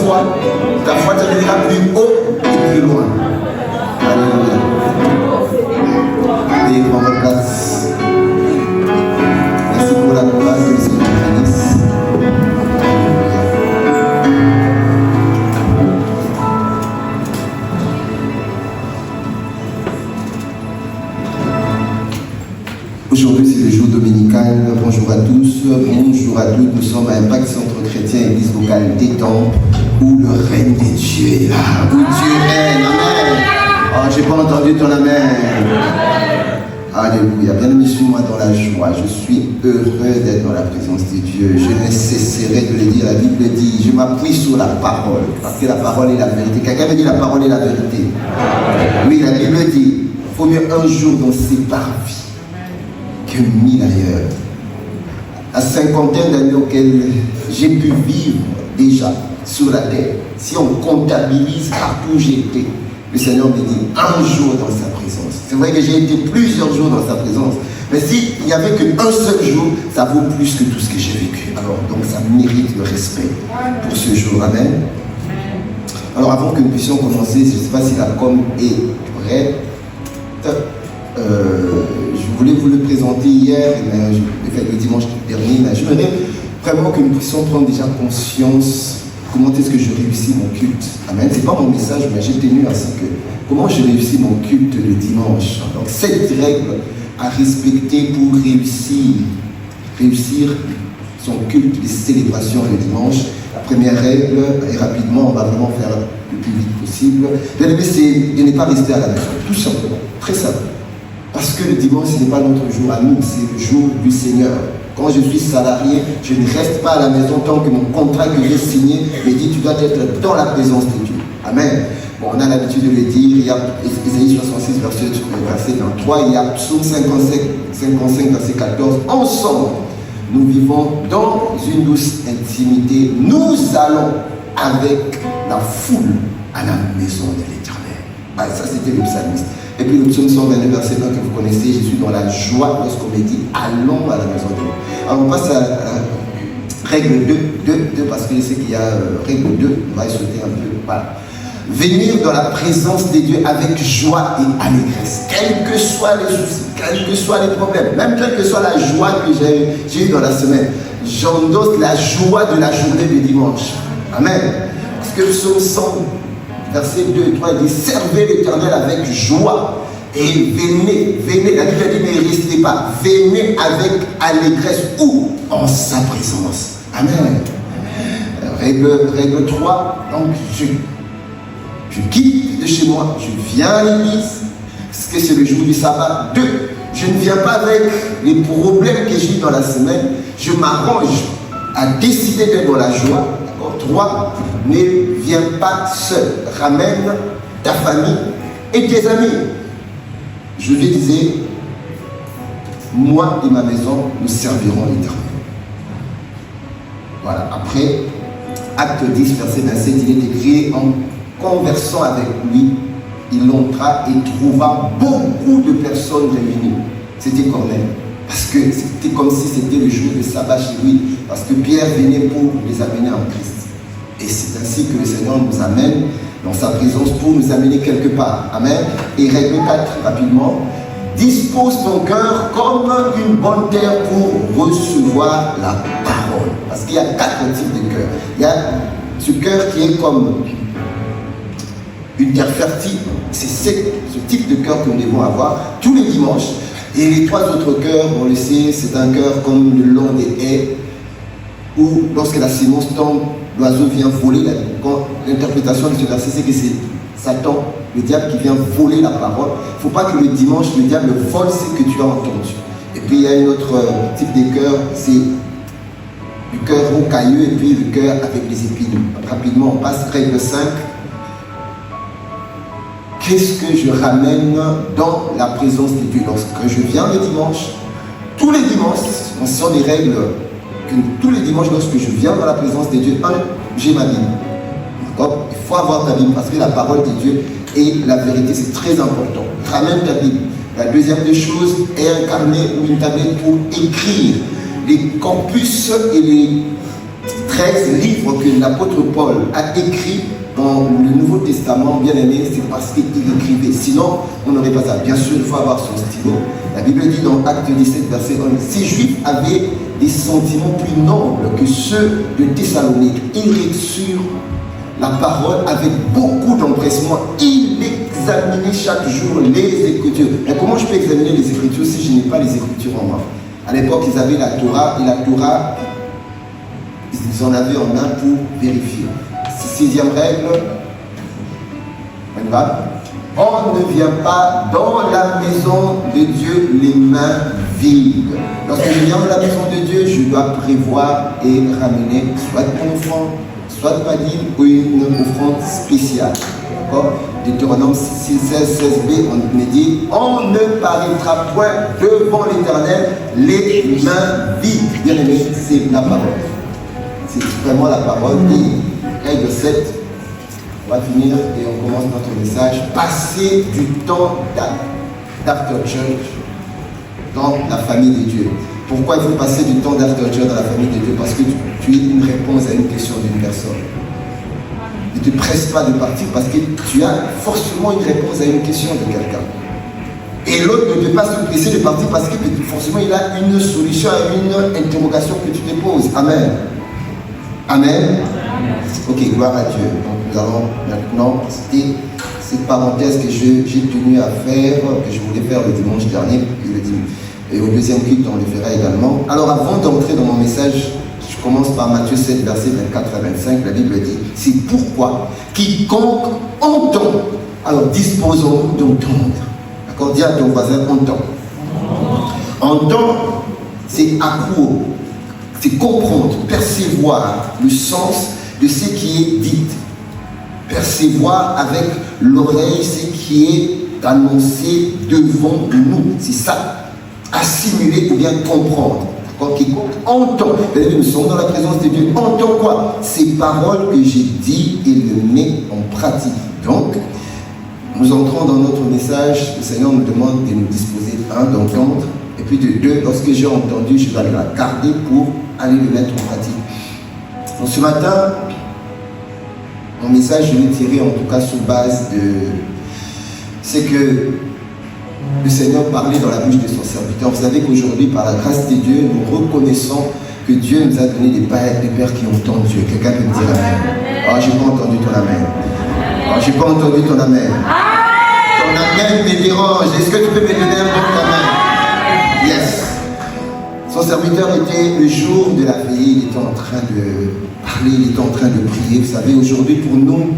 foi, ta foi te mènera plus haut et plus loin. Alléluia. Et prends votre place. Merci pour la grâce que le Seigneur bénisse. Aujourd'hui, c'est le jour dominical. Bonjour à tous, bonjour à toutes. Nous sommes à Impact Centre Chrétien, église locale d'Étampes, où le règne de Dieu est là, où Dieu règne. Amen. Oh, j'ai pas entendu ton amen. Alléluia. Bien-aimé, suis-moi dans la joie. Je suis heureux d'être dans la présence de Dieu. Je ne cesserai de le dire. La Bible dit, je m'appuie sur la parole, parce que la parole est la vérité. Quelqu'un me dit la parole est la vérité. Oui, la Bible dit, il faut mieux un jour dans ses parvis que 1000 ailleurs. La cinquantaine d'années auxquelles j'ai pu vivre déjà sur la terre, si on comptabilise partout où j'ai été, le Seigneur me dit un jour dans sa présence. C'est vrai que j'ai été plusieurs jours dans sa présence, mais s'il n'y avait qu'un seul jour, ça vaut plus que tout ce que j'ai vécu. Alors donc ça mérite le respect pour ce jour. Amen. Alors avant que nous puissions commencer, je ne sais pas si la com est prête. Je voulais vous le présenter hier, mais je l'ai fait le dimanche dernier, mais je voudrais vraiment que nous puissions prendre déjà conscience comment est-ce que je réussis mon culte. Amen. Ce n'est pas mon message, mais j'ai tenu à ce que comment je réussis mon culte le dimanche. Donc 7 règles à respecter pour réussir son culte, les célébrations le dimanche. La première règle, et rapidement, on va vraiment faire le plus vite possible. Bien aimé, c'est de ne pas rester à la maison, tout simplement, très simple. Parce que le dimanche, ce n'est pas notre jour à nous, c'est le jour du Seigneur. Quand je suis salarié, je ne reste pas à la maison tant que mon contrat que j'ai signé me dit tu dois être dans la présence de Dieu. Amen. Bon, on a l'habitude de le dire, il y a Ésaïe 66, verset 23, il y a Psaume 55, verset 14. Ensemble, nous vivons dans une douce intimité. Nous allons avec la foule à la maison de l'Éternel. Ah, ça, c'était le psalmiste. Et puis le psaume 129, verset 1 que vous connaissez, je suis dans la joie lorsqu'on me dit allons à la maison de Dieu. Alors on passe à la règle 2, parce que je sais qu'il y a règle 2, on va y sauter un peu. Voilà. Venir dans la présence de Dieu avec joie et allégresse, quels que soient les soucis, quels que soient les problèmes, même quelle que soit la joie que j'ai eue dans la semaine, j'endosse la joie de la journée du dimanche. Amen. Parce que le psaume 100, verset 2 et 3, il dit servez l'Éternel avec joie et venez, la Bible dit ne restez pas, venez avec allégresse ou en sa présence. Amen. Règle 3, donc je quitte de chez moi, je viens à l'église, parce que c'est le jour du sabbat. 2, je ne viens pas avec les problèmes que j'ai dans la semaine, je m'arrange à décider d'être dans la joie. 3, ne viens pas seul, ramène ta famille et tes amis. Je lui disais, moi et ma maison, nous servirons l'Éternel. Voilà, après, acte 10, verset 27, il est écrit, en conversant avec lui, il entra et trouva beaucoup de personnes réunies. C'était Corneille. Parce que c'était comme si c'était le jour de sabbat chez lui, parce que Pierre venait pour les amener en Christ. Et c'est ainsi que le Seigneur nous amène dans sa présence pour nous amener quelque part. Amen. Et règle 4, rapidement, dispose ton cœur comme une bonne terre pour recevoir la parole. Parce qu'il y a 4 types de cœur. Il y a ce cœur qui est comme une terre fertile. C'est ce type de cœur que nous devons avoir tous les dimanches. Et les 3 autres cœurs, on le sait, c'est un cœur comme le long des haies, où lorsque la sémence tombe, l'oiseau vient voler. L'interprétation de ce verset, c'est que c'est Satan, le diable, qui vient voler la parole. Il ne faut pas que le dimanche, le diable vole ce que tu as entendu. Et puis il y a un autre type de cœur, c'est du cœur rocailleux et puis le cœur avec les épines. Rapidement, on passe règle 5. Qu'est-ce que je ramène dans la présence de Dieu lorsque je viens le dimanche? Tous les dimanches, on sent des règles que tous les dimanches, lorsque je viens dans la présence de Dieu, j'ai ma Bible. D'accord? Il faut avoir ta Bible parce que la parole de Dieu et la vérité, c'est très important. Ramène ta Bible. La deuxième des choses est un carnet ou une tablette pour écrire les corpus et les 13 livres que l'apôtre Paul a écrits dans le Nouveau Testament, bien aimé, c'est parce qu'il écrivait. Sinon, on n'aurait pas ça. Bien sûr, il faut avoir son stylo. La Bible dit dans Acte 17, verset 1, ces Juifs avaient des sentiments plus nobles que ceux de Thessalonique. Ils reçurent la parole avec beaucoup d'empressement. Ils examinaient chaque jour les Écritures. Mais comment je peux examiner les Écritures si je n'ai pas les Écritures en main? À l'époque, ils avaient la Torah, et la Torah, ils en avaient en main pour vérifier. Sixième règle, on y va. On ne vient pas dans la maison de Dieu les mains vides. Lorsque je viens dans la maison de Dieu, je dois prévoir et ramener soit mon offrande, soit ma dîme ou une offrande spéciale. D'accord? Deutéronome 6, 16, 16b, on me dit, on ne paraîtra point devant l'Éternel les mains vides. Bien aimé, c'est la parole. C'est vraiment la parole. Et règle 7, on va finir et on commence notre message. Passer du temps d'after church dans la famille de Dieu. Pourquoi il faut passer du temps d'after church dans la famille de Dieu? Parce que tu es une réponse à une question d'une personne. Ne te presse pas de partir parce que tu as forcément une réponse à une question de quelqu'un. Et l'autre ne peut pas se presser de partir parce que forcément il a une solution à une interrogation que tu te poses. Amen. Amen. Ok, gloire à Dieu. Donc nous allons maintenant, c'était cette parenthèse que j'ai tenu à faire, que je voulais faire le dimanche dernier, et au deuxième culte on le fera également. Alors avant d'entrer dans mon message, je commence par Matthieu 7, versets 24 à 25, la Bible dit, c'est pourquoi quiconque entend, alors disposons-nous d'entendre. D'accord, dis à ton voisin, entend. Entend, c'est accouer, c'est comprendre, percevoir le sens de ce qui est dit. Percevoir avec l'oreille ce qui est annoncé devant nous. C'est ça. Assimiler ou bien comprendre. D'accord? Quiconque entend. Nous sommes dans la présence de Dieu. Entend quoi? Ces paroles que j'ai dit et le met en pratique. Donc, nous entrons dans notre message. Le Seigneur nous demande de nous disposer, d'entendre. Et puis de deux, lorsque j'ai entendu, je vais la garder pour aller le mettre en pratique. Donc ce matin, mon message, je l'ai tiré en tout cas sur base de ce que le Seigneur parlait dans la bouche de son serviteur. Vous savez qu'aujourd'hui, par la grâce de Dieu, nous reconnaissons que Dieu nous a donné des pères qui entendent Dieu. Quelqu'un peut me dire amen? Oh, j'ai pas entendu ton amen. Oh, j'ai pas entendu ton amen. Ton amen me dérange. Est-ce que tu peux me donner un bon amen? Yes. Son serviteur était le jour de la veillée, il était en train de parler, il était en train de prier. Vous savez, aujourd'hui pour nous,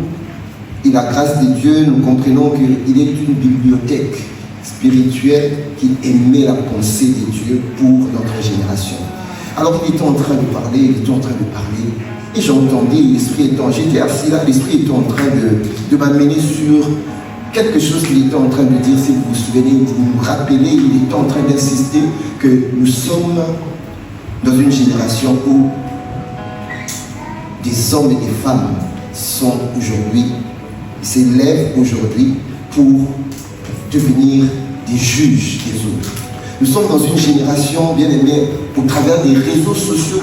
et la grâce de Dieu, nous comprenons qu'il est une bibliothèque spirituelle qui émet la pensée de Dieu pour notre génération. Alors il était en train de parler, et j'entendais l'esprit étant, j'étais assis là, l'esprit était en train de m'amener sur quelque chose qu'il était en train de dire, si vous vous souvenez, vous nous rappelez, il était en train d'insister que nous sommes dans une génération où des hommes et des femmes sont aujourd'hui, s'élèvent aujourd'hui pour devenir des juges des autres. Nous sommes dans une génération, bien aimée, au travers des réseaux sociaux,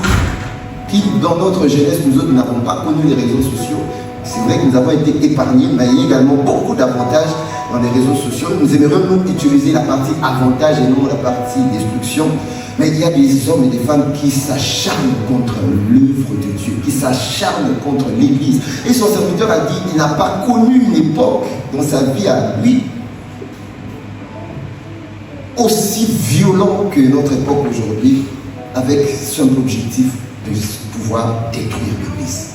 qui dans notre jeunesse, nous autres n'avons pas connu les réseaux sociaux. C'est vrai que nous avons été épargnés, mais il y a également beaucoup d'avantages dans les réseaux sociaux. Nous aimerions nous utiliser la partie avantage et non la partie destruction. Mais il y a des hommes et des femmes qui s'acharnent contre l'œuvre de Dieu, qui s'acharnent contre l'Église. Et son serviteur a dit qu'il n'a pas connu une époque dans sa vie à lui aussi violent que notre époque aujourd'hui, avec simple objectif de pouvoir détruire l'Église.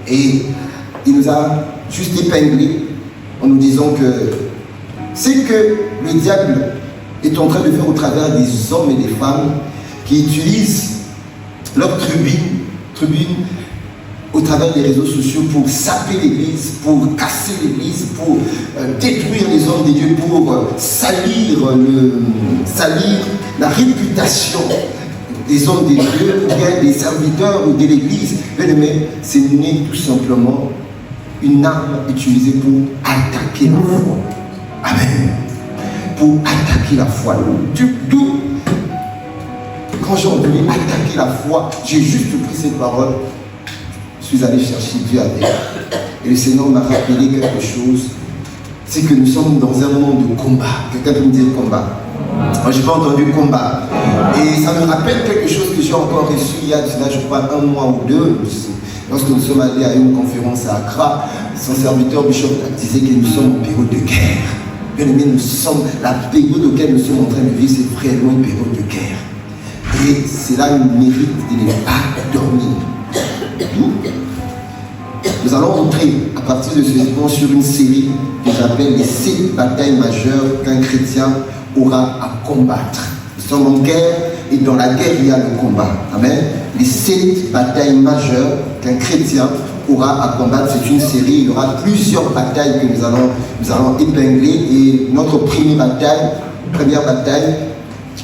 Et il nous a juste épinglé en nous disant que c'est que le diable est en train de faire au travers des hommes et des femmes qui utilisent leur tribune au travers des réseaux sociaux pour saper l'Église, pour casser l'Église, pour détruire les hommes de Dieu, pour salir la réputation des hommes de Dieu, ou bien des serviteurs ou de l'Église. Mais c'est tout simplement une arme utilisée pour attaquer la foi. Amen. Pour attaquer la foi. D'où, quand j'ai entendu attaquer la foi, j'ai juste pris cette parole suis allé chercher Dieu avec. Et le Seigneur m'a rappelé quelque chose. C'est que nous sommes dans un moment de combat. Quelqu'un peut me dire combat? Moi, je n'ai pas entendu combat. Et ça me rappelle quelque chose que j'ai encore reçu il y a, je crois, 1 mois ou 2. Lorsque nous sommes allés à une conférence à Accra, son serviteur Bishop disait que nous sommes en période de guerre. Bien aimé, la période auquel nous sommes en train de vivre, c'est vraiment une période de guerre. Et cela nous mérite de ne pas dormir. Nous allons entrer à partir de ce moment sur une série que j'appelle les 7 batailles majeures qu'un chrétien aura à combattre. Nous sommes en guerre et dans la guerre il y a le combat. Amen. Les 7 batailles majeures qu'un chrétien aura à combattre. C'est une série, il y aura plusieurs batailles que nous allons épingler. Et notre première bataille,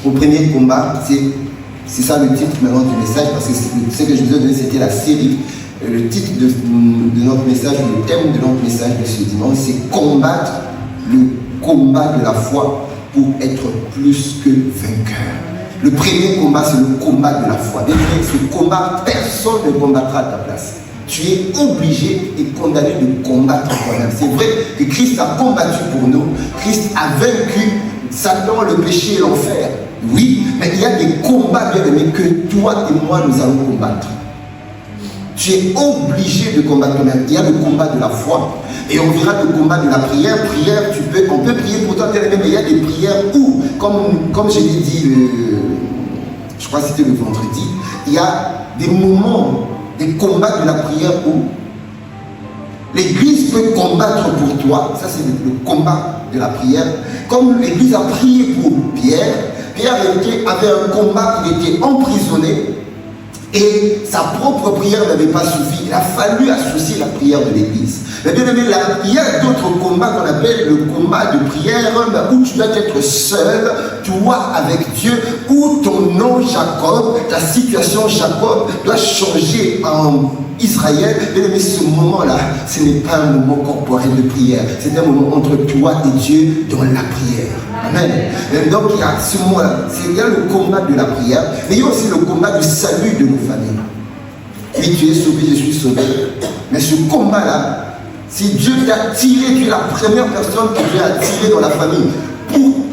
au premier combat, c'est ça le titre maintenant du message, parce que ce que je vous ai donné, c'était la série. Le titre de notre message, le thème de notre message de ce dimanche, c'est combattre le combat de la foi pour être plus que vainqueur. Le premier combat, c'est le combat de la foi. Ce combat, personne ne combattra à ta place. Tu es obligé et condamné de combattre toi-même. C'est vrai que Christ a combattu pour nous. Christ a vaincu Satan, le péché et l'enfer. Oui, mais il y a des combats, bien aimés, que toi et moi, nous allons combattre. Tu es obligé de combattre toi-même. Il y a le combat de la foi. Et on verra le combat de la prière. On peut prier pour toi, bien aimé, mais il y a des prières où, comme je l'ai dit, je crois que c'était le vendredi, il y a des moments, des combats de la prière où l'Église peut combattre pour toi. Ça, c'est le combat de la prière. Comme l'Église a prié pour Pierre, Pierre avait un combat, il était emprisonné. Et sa propre prière n'avait pas suffi. Il a fallu associer la prière de l'Église. Mais bien aimé, il y a d'autres combats qu'on appelle le combat de prière, où tu dois être seul, toi avec Dieu, où ton nom Jacob, ta situation Jacob doit changer en Israël. Bien aimé, ce moment-là, ce n'est pas un moment corporel de prière. C'est un moment entre toi et Dieu dans la prière. Amen. Et donc il y a ce moment-là, il y a le combat de la prière, mais il y a aussi le combat du salut de nos familles. Oui, tu es sauvé, je suis sauvé. Mais ce combat-là, si Dieu t'a tiré, tu es la première personne que Dieu a tiré dans la famille pour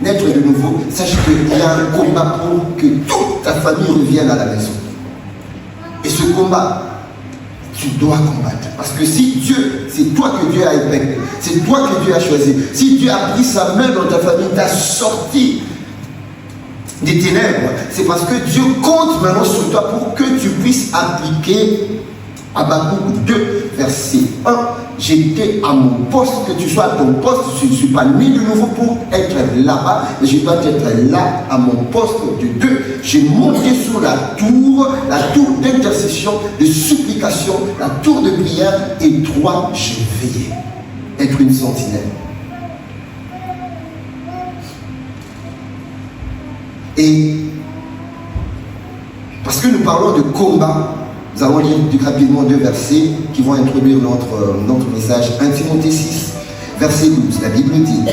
naître de nouveau, sache qu'il y a un combat pour que toute ta famille revienne à la maison. Et ce combat, tu dois combattre. Parce que si Dieu, c'est toi que Dieu a épinglé, c'est toi que Dieu a choisi. Si Dieu a pris sa main dans ta famille, t'a sorti des ténèbres, c'est parce que Dieu compte maintenant sur toi pour que tu puisses appliquer Habakkuk 2, verset 1. J'étais à mon poste, que tu sois à ton poste, je ne suis pas né de nouveau pour être là-bas, mais je dois être là à mon poste de 2. J'ai monté sur la tour d'intercession, de supplication, la tour de prière, et 3, j'ai veillé, être une sentinelle. Et parce que nous parlons de combat, nous allons lire rapidement 2 versets qui vont introduire notre message. 1 Timothée 6, verset 12. La Bible dit,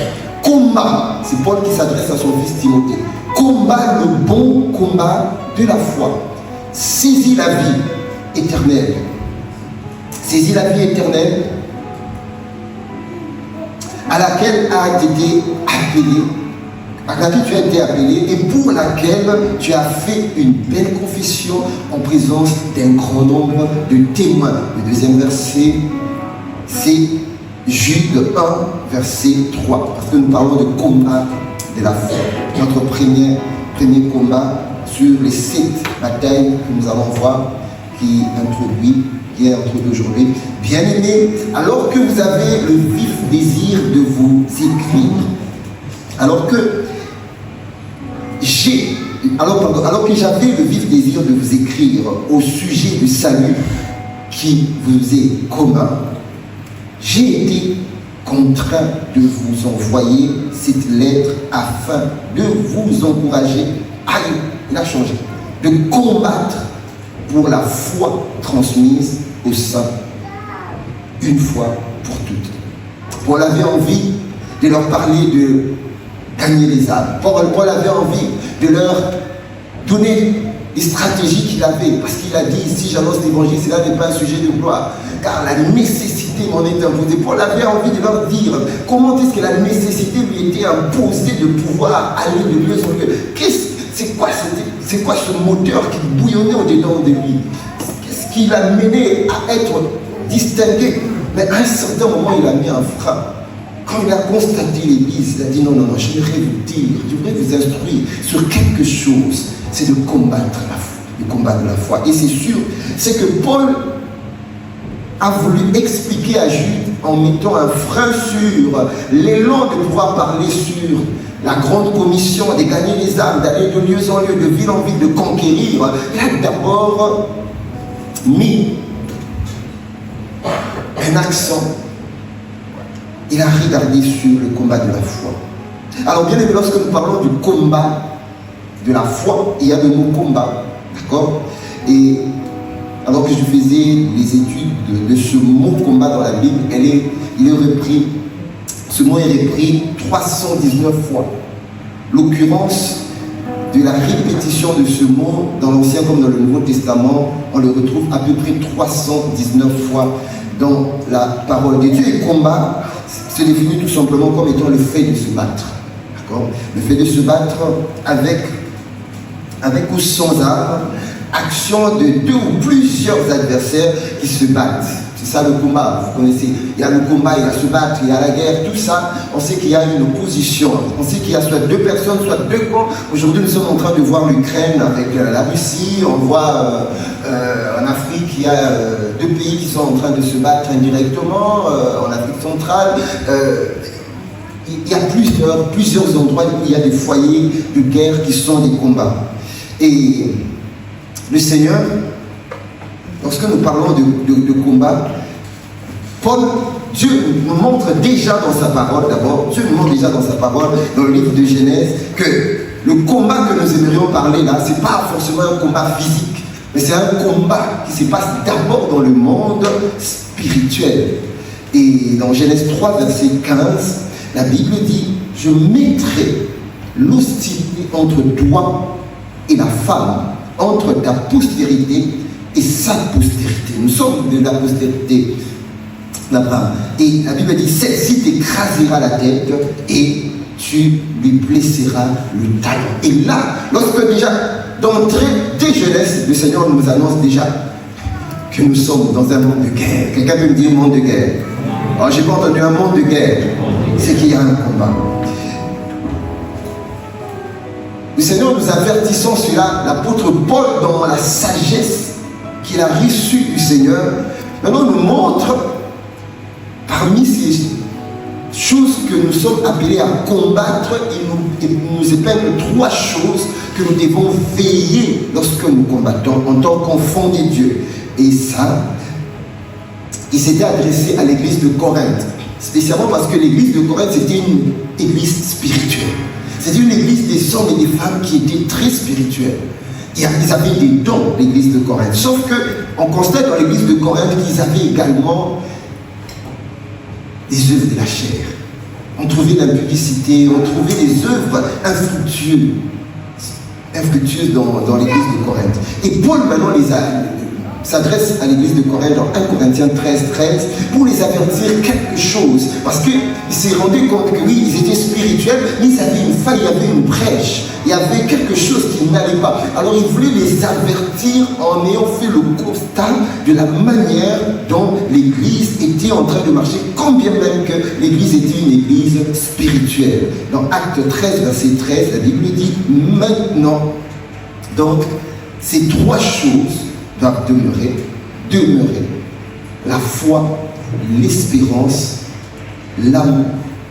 combat, c'est Paul qui s'adresse à son fils Timothée, combat le bon combat de la foi. Saisis la vie éternelle. Saisis la vie éternelle à laquelle tu as été appelé et pour laquelle tu as fait une belle confession en présence d'un grand nombre de témoins. Le 2e verset, c'est Jude 1, verset 3. Parce que nous parlons de combat de la foi. Notre premier combat sur les 7 batailles que nous allons voir qui est introduit aujourd'hui. Bien-aimés, alors que vous avez le vif désir de vous écrire, alors que j'avais le vif désir de vous écrire au sujet du salut qui vous est commun, j'ai été contraint de vous envoyer cette lettre afin de vous encourager, il a changé, de combattre pour la foi transmise au sein, une fois pour toutes. Paul avait envie de leur parler de gagner les âmes. Paul avait envie de leur donner les stratégies qu'il avait, parce qu'il a dit, si j'annonce l'évangile, cela n'est pas un sujet de gloire, car la nécessité m'en est imposée. Paul avait envie de leur dire comment est-ce que la nécessité lui était imposée de pouvoir aller de lieu en lieu. C'est quoi ce moteur qui bouillonnait au-dedans de lui? Qu'est-ce qui l'a mené à être distingué? Mais à un certain moment, il a mis un frein. Quand il a constaté l'Église, il a dit non, je voudrais vous dire, je voudrais vous instruire sur quelque chose, c'est de combattre la foi, de combattre la foi. Et c'est sûr, c'est que Paul a voulu expliquer à Jude en mettant un frein sur l'élan de pouvoir parler sur la grande commission, de gagner les âmes, d'aller de lieu en lieu, de ville en ville, de conquérir. Il a d'abord mis un accent. Il a regardé sur le combat de la foi. Alors bien aimé, lorsque nous parlons du combat de la foi, il y a le mot combat, d'accord? Et alors que je faisais les études de ce mot combat dans la Bible, ce mot est repris 319 fois. L'occurrence de la répétition de ce mot dans l'Ancien comme dans le Nouveau Testament, on le retrouve à peu près 319 fois dans la parole de Dieu. Et combat se définit tout simplement comme étant le fait de se battre. D'accord? Le fait de se battre avec ou sans armes, action de deux ou plusieurs adversaires qui se battent. C'est ça le combat, vous connaissez. Il y a le combat, il y a se battre, il y a la guerre, tout ça. On sait qu'il y a une opposition. On sait qu'il y a soit deux personnes, soit deux camps. Aujourd'hui, nous sommes en train de voir l'Ukraine avec la Russie. On voit en Afrique, il y a deux pays qui sont en train de se battre indirectement. En Afrique centrale, il y a plusieurs endroits où il y a des foyers de guerre qui sont des combats. Et le Seigneur, lorsque nous parlons de combat, Dieu nous montre déjà dans sa parole, Dieu nous montre déjà dans sa parole, dans le livre de Genèse, que le combat que nous aimerions parler là, ce n'est pas forcément un combat physique, mais c'est un combat qui se passe d'abord dans le monde spirituel. Et dans Genèse 3, verset 15, la Bible dit, je mettrai l'hostilité entre toi et la femme, entre ta postérité et sa postérité. Nous sommes de la postérité d'Abraham. Et la Bible dit, celle-ci t'écrasera la tête et tu lui blesseras le talon. Et là, lorsque déjà, d'entrée, dès Genèse, le Seigneur nous annonce déjà que nous sommes dans un monde de guerre. Quelqu'un peut me dire monde de guerre? Alors, j'ai pas entendu un monde de guerre. C'est qu'il y a un combat. Le Seigneur nous avertissant cela, l'apôtre Paul, dans la sagesse qu'il a reçue du Seigneur, maintenant nous montre parmi ces choses que nous sommes appelés à combattre, il nous épingle 3 choses que nous devons veiller lorsque nous combattons en tant qu'enfants de Dieu. Et ça, il s'était adressé à l'église de Corinthe, spécialement parce que l'église de Corinthe, c'était une église spirituelle. C'était une église des hommes et des femmes qui étaient très spirituels. Ils avaient des dons, l'église de Corinthe. Sauf qu'on constate dans l'église de Corinthe qu'ils avaient également des œuvres de la chair. On trouvait de l'impudicité, on trouvait des œuvres infructueuses dans l'église de Corinthe. Et Paul maintenant s'adresse à l'église de Corinthe dans 1 Corinthiens 13, 13 pour les avertir quelque chose. Parce qu'il s'est rendu compte que oui, ils étaient spirituels, mais ils avaient une faille, il y avait une brèche, il y avait quelque chose qui n'allait pas. Alors il voulait les avertir en ayant fait le constat de la manière dont l'église était en train de marcher, quand bien même que l'église était une église spirituelle. Dans Acte 13, verset 13, la Bible dit maintenant, donc, ces 3 choses doivent demeurer. La foi, l'espérance, l'amour.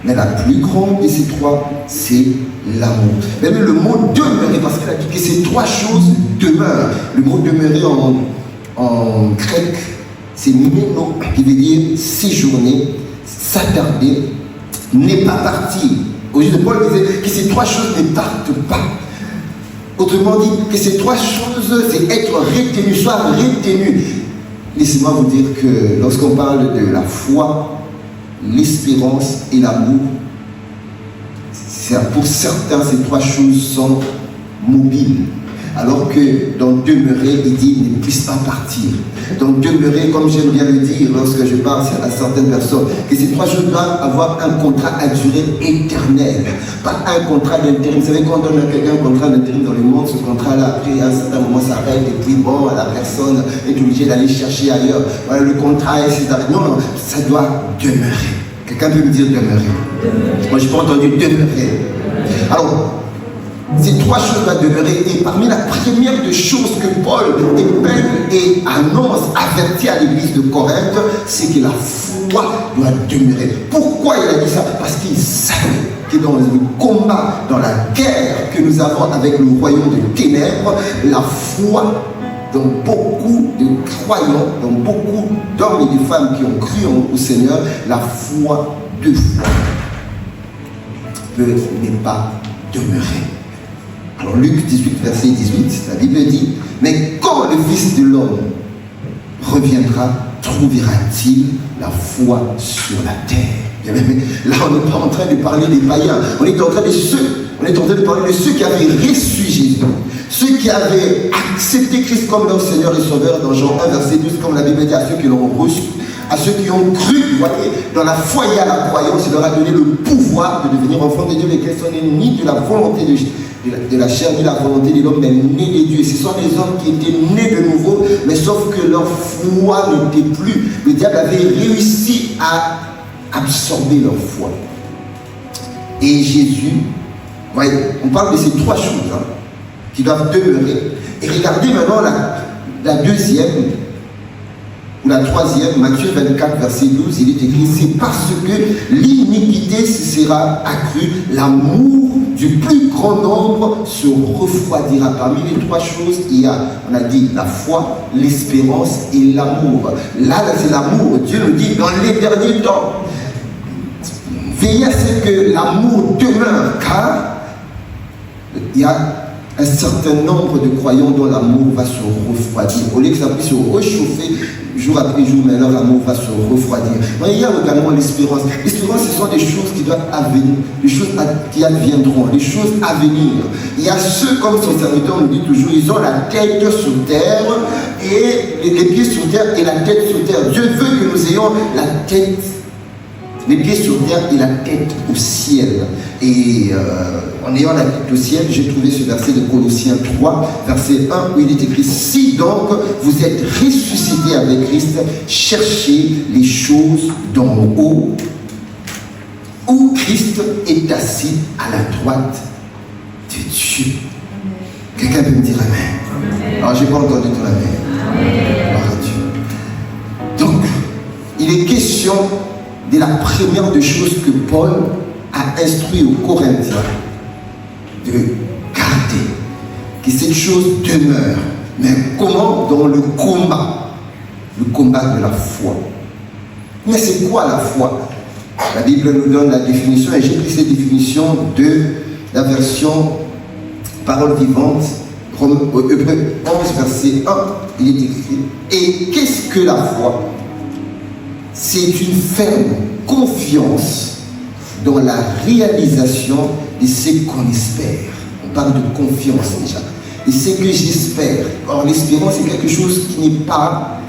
Mais la plus grande de ces 3, c'est l'amour. Mais le mot demeurer, parce qu'il a dit que ces 3 choses demeurent. Le mot demeurer en grec, c'est méno, qui veut dire séjourner, s'attarder, n'est pas partir. Au lieu de Paul disait que ces 3 choses ne partent pas. Autrement dit, que ces 3 choses, c'est être retenu, soit retenu. Laissez-moi vous dire que lorsqu'on parle de la foi, l'espérance et l'amour, pour certains, ces 3 choses sont mobiles. Alors que dans demeurer, il dit ne puisse pas partir. Donc demeurer, comme j'aime bien le dire lorsque je parle à certaines personnes, que ces 3 jours doivent avoir un contrat à durée éternelle, pas un contrat d'intérim. Vous savez, quand on donne à quelqu'un un contrat d'intérim dans le monde, ce contrat-là, après à un certain moment s'arrête et puis bon, la personne est obligée d'aller chercher ailleurs. Voilà, le contrat est arrêté. Non, non, ça doit demeurer. Quelqu'un peut me dire demeurer? Moi, je n'ai pas entendu demeurer. Alors, ces 3 choses doivent demeurer. Et parmi la première des choses que Paul épelle et annonce, avertit à l'église de Corinthe, c'est que la foi doit demeurer. Pourquoi il a dit ça? Parce qu'il savait que dans le combat, dans la guerre que nous avons avec le royaume de ténèbres, la foi dans beaucoup de croyants, dans beaucoup d'hommes et de femmes qui ont cru au Seigneur, la foi de foi n'est pas demeurée. Alors Luc 18, verset 18, la Bible dit, mais quand le Fils de l'homme reviendra, trouvera-t-il la foi sur la terre? Là, on n'est pas en train de parler des païens, on est en train de parler de ceux qui avaient reçu Jésus, ceux qui avaient accepté Christ comme leur Seigneur et Sauveur dans Jean 1, verset 12, comme la Bible dit, à ceux qui l'ont reçu, à ceux qui ont cru, vous voyez, dans la foi et à la croyance, il leur a donné le pouvoir de devenir enfants de Dieu, lesquels sont ni de la volonté de la chair, ni de la volonté de l'homme, mais nés de Dieu. Ce sont des hommes qui étaient nés de nouveau, mais sauf que leur foi n'était plus. Le diable avait réussi à absorber leur foi. Et Jésus, vous voyez, on parle de ces 3 choses qui doivent demeurer. Et regardez maintenant la deuxième, ou la troisième, Matthieu 24, verset 12, il est écrit, c'est parce que l'iniquité se sera accrue, l'amour du plus grand nombre se refroidira. Parmi les 3 choses, il y a, on a dit, la foi, l'espérance et l'amour. Là, c'est l'amour. Dieu nous dit, dans les derniers temps, veillez à ce que l'amour demeure, car il y a un certain nombre de croyants dont l'amour va se refroidir. Au lieu que ça puisse se réchauffer jour après jour, mais leur amour va se refroidir. Mais il y a également l'espérance. L'espérance, ce sont des choses qui doivent advenir, des choses qui adviendront, des choses à venir. Il y a ceux, comme son serviteur nous dit toujours, ils ont la tête sur terre et les pieds sur terre et la tête sur terre. Dieu veut que nous ayons la tête, les pieds sur terre et la tête au ciel. Et en ayant la tête au ciel, j'ai trouvé ce verset de Colossiens 3, verset 1, où il est écrit, si donc vous êtes ressuscités avec Christ, cherchez les choses d'en haut, où Christ est assis à la droite de Dieu. Quelqu'un peut me dire amen? Alors, je n'ai pas entendu ton amen. Gloire à Dieu. Donc, il est question de la première des choses que Paul a instruit aux Corinthiens de garder, que cette chose demeure. Mais comment? Dans le combat de la foi. Mais c'est quoi la foi? La Bible nous donne la définition, et j'ai pris cette définition de la version Parole vivante, Hébreux 11, verset 1, il est écrit, et qu'est-ce que la foi? C'est une ferme confiance dans la réalisation de ce qu'on espère. On parle de confiance déjà. Et ce que j'espère. Or, l'espérance, c'est quelque chose qui n'est pas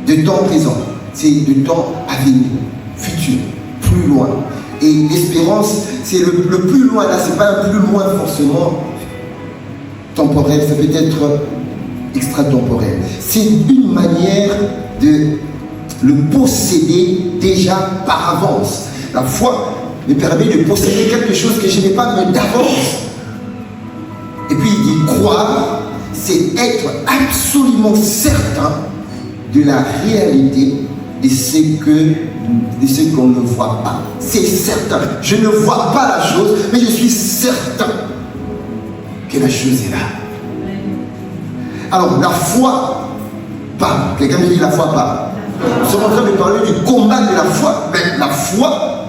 de temps présent. C'est de temps à venir, futur, plus loin. Et l'espérance, c'est le plus loin. Là, ce n'est pas un plus loin forcément temporel. Ça peut être extratemporel. C'est une manière de le posséder déjà par avance. La foi me permet de posséder quelque chose que je n'ai pas, mais d'avance. Et puis il dit croire, c'est être absolument certain de la réalité de ce qu'on ne voit pas. C'est certain. Je ne vois pas la chose, mais je suis certain que la chose est là. Alors la foi parle. Quelqu'un me dit la foi parle. Nous sommes en train de parler du combat de la foi. Mais la foi,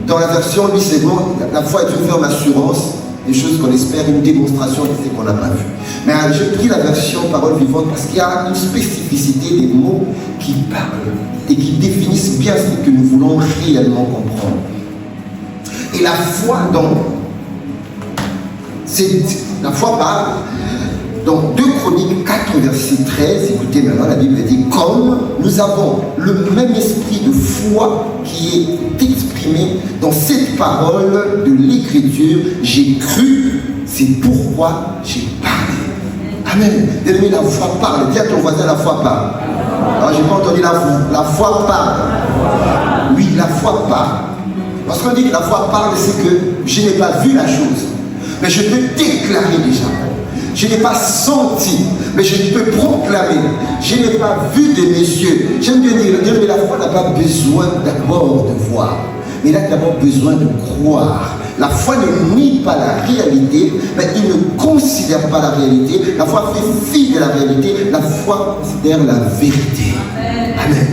dans la version 8 secondes, la foi est une ferme assurance des choses qu'on espère, une démonstration de ce qu'on n'a pas vu. Mais j'ai pris la version parole vivante parce qu'il y a une spécificité des mots qui parlent et qui définissent bien ce que nous voulons réellement comprendre. Et la foi, donc, La foi parle. Donc 2 Chroniques 4, verset 13, écoutez maintenant, la Bible dit, comme nous avons le même esprit de foi qui est exprimé dans cette parole de l'Écriture, j'ai cru, c'est pourquoi j'ai parlé. Amen. Bien-aimé, la foi parle. Dis à ton voisin, la foi parle. Alors j'ai pas entendu la foi parle. Oui, la foi parle. Lorsqu'on dit que la foi parle, c'est que je n'ai pas vu la chose, mais je peux déclarer déjà. Je n'ai pas senti, mais je peux proclamer. Je n'ai pas vu de mes yeux. J'aime bien dire, mais la foi n'a pas besoin d'abord de voir, mais il a d'abord besoin de croire. La foi ne nie pas la réalité, mais il ne considère pas la réalité. La foi fait fi de la réalité. La foi considère la vérité. Amen.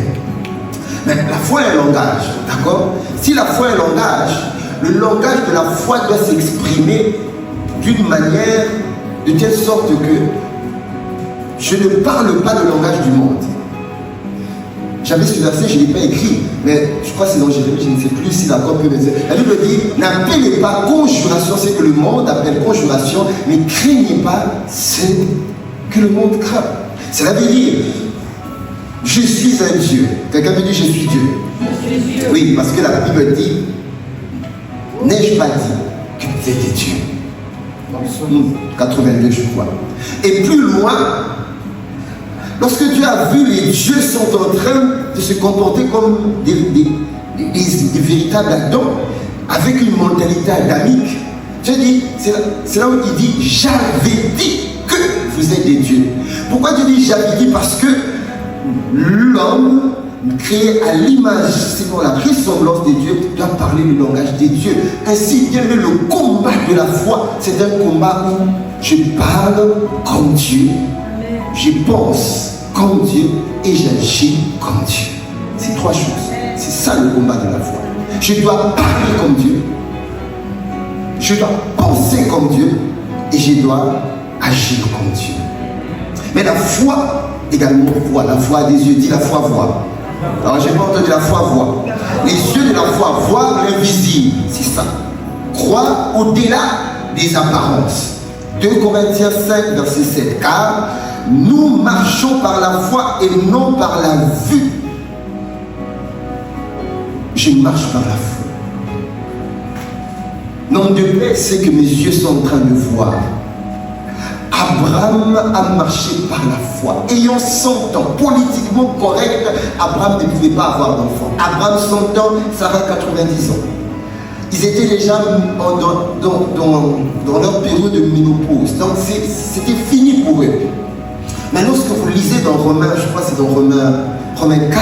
Mais la foi est un langage, d'accord? Si la foi est un langage, le langage de la foi doit s'exprimer d'une manière de telle sorte que je ne parle pas le langage du monde. J'avais ce verset, je ne l'ai pas écrit, mais je crois que c'est dans Jérémie, je ne sais plus si l'accord peut me dire. La Bible dit, n'appelez pas conjuration, c'est que le monde appelle conjuration, mais craignez pas ce que le monde craint. Cela veut dire, je suis un Dieu. Quelqu'un me dit, je suis Dieu. Je suis Dieu. Oui, parce que la Bible dit, n'ai-je pas dit que tu étais Dieu? 82, je crois. Et plus loin, lorsque Dieu a vu les dieux sont en train de se comporter comme des véritables Adams, avec une mentalité adamique, Dieu dit, c'est là où il dit, j'avais dit que vous êtes des dieux. Pourquoi Dieu dit j'avais dit? Parce que l'homme créé à l'image, sinon la ressemblance des dieux, doit parler le langage des dieux. Ainsi, bien le combat de la foi, c'est un combat où je parle comme Dieu, je pense comme Dieu et j'agis comme Dieu. C'est 3 choses. C'est ça le combat de la foi. Je dois parler comme Dieu, je dois penser comme Dieu et je dois agir comme Dieu. Mais la foi également voit. La foi a des yeux, dit la foi voit. Alors j'ai pas entendu la foi voit. Les yeux de la foi voient l'invisible, c'est ça. Croire au-delà des apparences. 2 Corinthiens 5, verset 7. Car nous marchons par la foi et non par la vue. Je marche par la foi. Nom de paix, c'est que mes yeux sont en train de voir. Abraham a marché par la foi. Ayant 100 ans, politiquement correct, Abraham ne pouvait pas avoir d'enfant. Abraham 100 ans, Sarah 90 ans. Ils étaient déjà dans leur période de ménopause. Donc c'était fini pour eux. Mais lorsque vous lisez dans Romains, je crois que c'est dans Romains 4,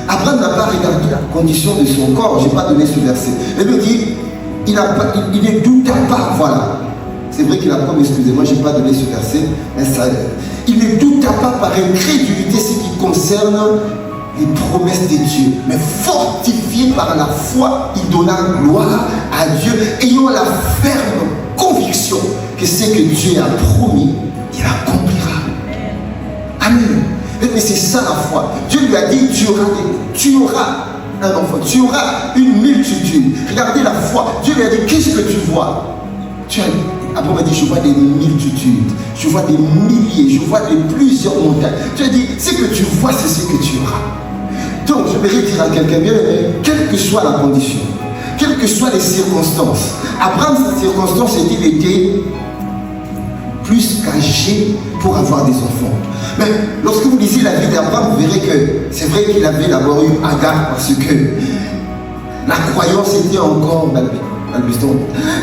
Abraham n'a pas regardé la condition de son corps. Je n'ai pas donné ce verset. Il me dit, il ne douta pas, voilà. C'est vrai qu'il a pas, excusez-moi, je n'ai pas donné ce verset, mais ça, il ne douta pas par incrédulité ce qui concerne les promesses de Dieu, mais fortifié par la foi, il donna gloire à Dieu, ayant la ferme conviction que ce que Dieu a promis, il accomplira. Amen. Mais c'est ça la foi. Dieu lui a dit, tu auras un enfant, tu auras une multitude. Regardez la foi. Dieu lui a dit, qu'est-ce que tu vois? Après, on m'a dit, je vois des multitudes, je vois des milliers, je vois plusieurs montagnes. Tu as dit, ce que tu vois, c'est ce que tu auras. Donc, je vais dire à quelqu'un, bien aimé, quelle que soit la condition, quelles que soient les circonstances, Abraham, cette circonstance, il était plus qu'âgé pour avoir des enfants. Mais lorsque vous lisez la vie d'Abraham, vous verrez que c'est vrai qu'il avait d'abord eu Agar parce que la croyance était encore balbutiante.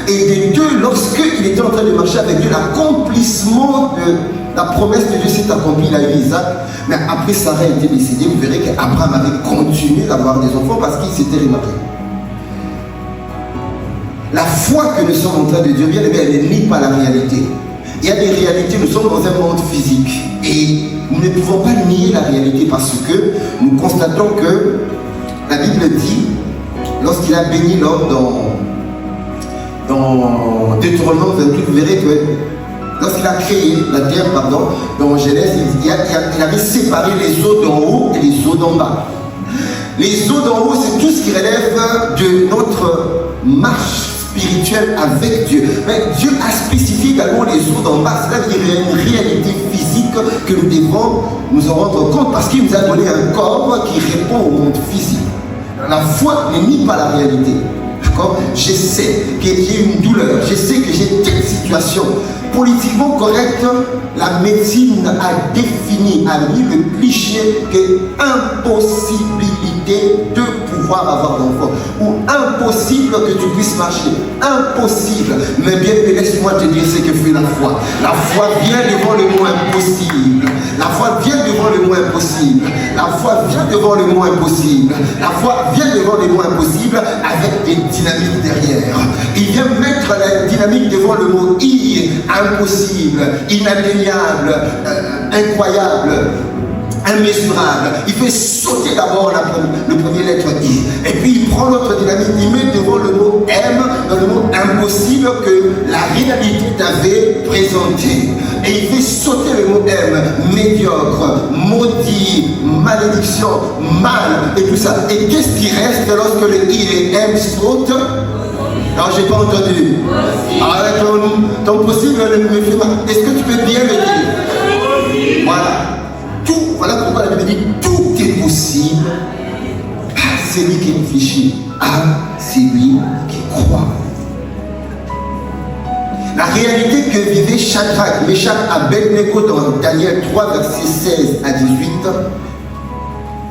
Et de deux, lorsqu'il était en train de marcher avec Dieu, l'accomplissement de la promesse de Dieu s'est accompli, il a eu Isaac. Mais après Sarah était décédée, vous verrez qu'Abraham avait continué d'avoir des enfants parce qu'il s'était remarié. La foi que nous sommes en train de dire, bien aimé, elle ne nie pas la réalité. Il y a des réalités, nous sommes dans un monde physique et nous ne pouvons pas nier la réalité parce que nous constatons que la Bible dit, lorsqu'il a béni l'homme dans Deutéronome 28, vous verrez que lorsqu'il a créé la terre, dans Genèse, il avait séparé les eaux d'en haut et les eaux d'en bas. Les eaux d'en haut, c'est tout ce qui relève de notre marche spirituelle avec Dieu. Mais Dieu a spécifié également les eaux d'en bas. C'est-à-dire qu'il y a une réalité physique que nous devons nous en rendre compte parce qu'il nous a donné un corps qui répond au monde physique. La foi ne nie pas la réalité. D'accord? Je sais que j'ai une douleur, je sais que j'ai telle situation. Politiquement correct, la médecine a défini, a mis le cliché que impossibilité de pouvoir avoir d'enfant ou impossible que tu puisses marcher, impossible. Mais bien, laisse-moi te dire ce que fait la foi. La foi vient devant le mot impossible. La foi vient devant le mot impossible. La foi vient devant le mot impossible. La foi vient devant le mot impossible avec des dynamiques derrière. Il vient mettre la dynamique devant le mot I, impossible, inatteignable, incroyable, immesurable. Il fait sauter d'abord le premier lettre I. Et puis il prend l'autre dynamique, il met devant le mot M, dans le mot impossible que la réalité t'avait présenté. Et il fait sauter le mot M, médiocre, maudit, malédiction, mal et tout ça. Et qu'est-ce qui reste lorsque le I et M sautent? Alors j'ai pas entendu. Avec ton possible ne me fait pas. Est-ce que tu peux bien le dire? Voilà. Tout, voilà pourquoi la Bible dit tout est possible à celui qui réfléchit, à celui qui croit. La réalité que vivait Shadrach, Meshach, Abednego dans Daniel 3, versets 16 à 18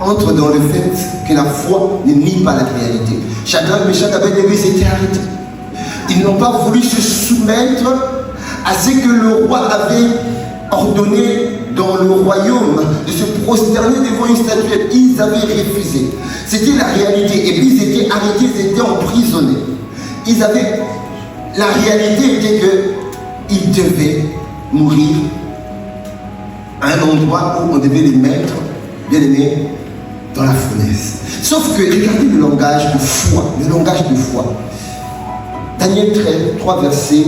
entre dans le fait que la foi ne nie pas la réalité. Shadrach, Meshach, Abednego, ils étaient arrêtés. Ils n'ont pas voulu se soumettre à ce que le roi avait ordonné dans le royaume, de se prosterner devant une statuette. Ils avaient refusé. C'était la réalité. Et puis ils étaient arrêtés, ils étaient emprisonnés. Ils avaient... La réalité était qu'ils devaient mourir à un endroit où on devait les mettre, bien aimés, dans la fournaise. Sauf que, regardez le langage de foi, Daniel 3, versets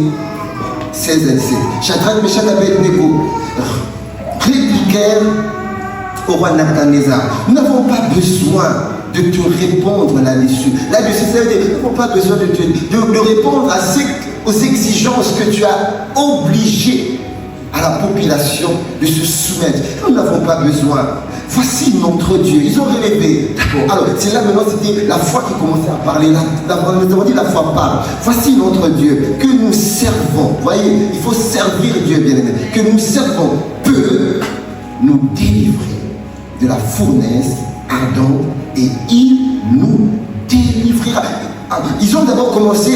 16 à 17. Shadrach, Meshach, Abednego répliquèrent au roi Nebuchadnezzar. Nous n'avons pas besoin de te répondre là-dessus. Là-dessus, ça veut dire, nous n'avons pas besoin de répondre aux exigences que tu as obligées à la population de se soumettre. Nous n'avons pas besoin. Voici notre Dieu. Ils ont relevé. Alors, c'est là maintenant, c'était la foi qui commençait à parler. Nous avons dit la foi parle. Voici notre Dieu que nous servons. Vous voyez, il faut servir Dieu, bien aimé. Que nous servons peut nous délivrer de la fournaise ardente et il nous délivrera. Ils ont d'abord commencé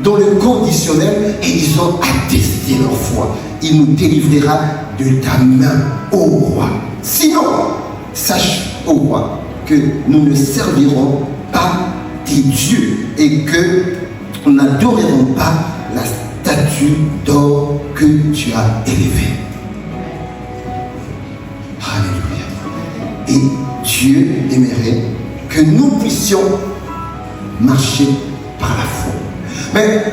dans le conditionnel et ils ont attesté leur foi. Il nous délivrera de ta main, ô roi. Sinon, sache, ô roi, que nous ne servirons pas tes dieux et que nous n'adorerons pas la statue d'or que tu as élevée. Alléluia. Et Dieu aimerait que nous puissions marcher par la foi. Mais,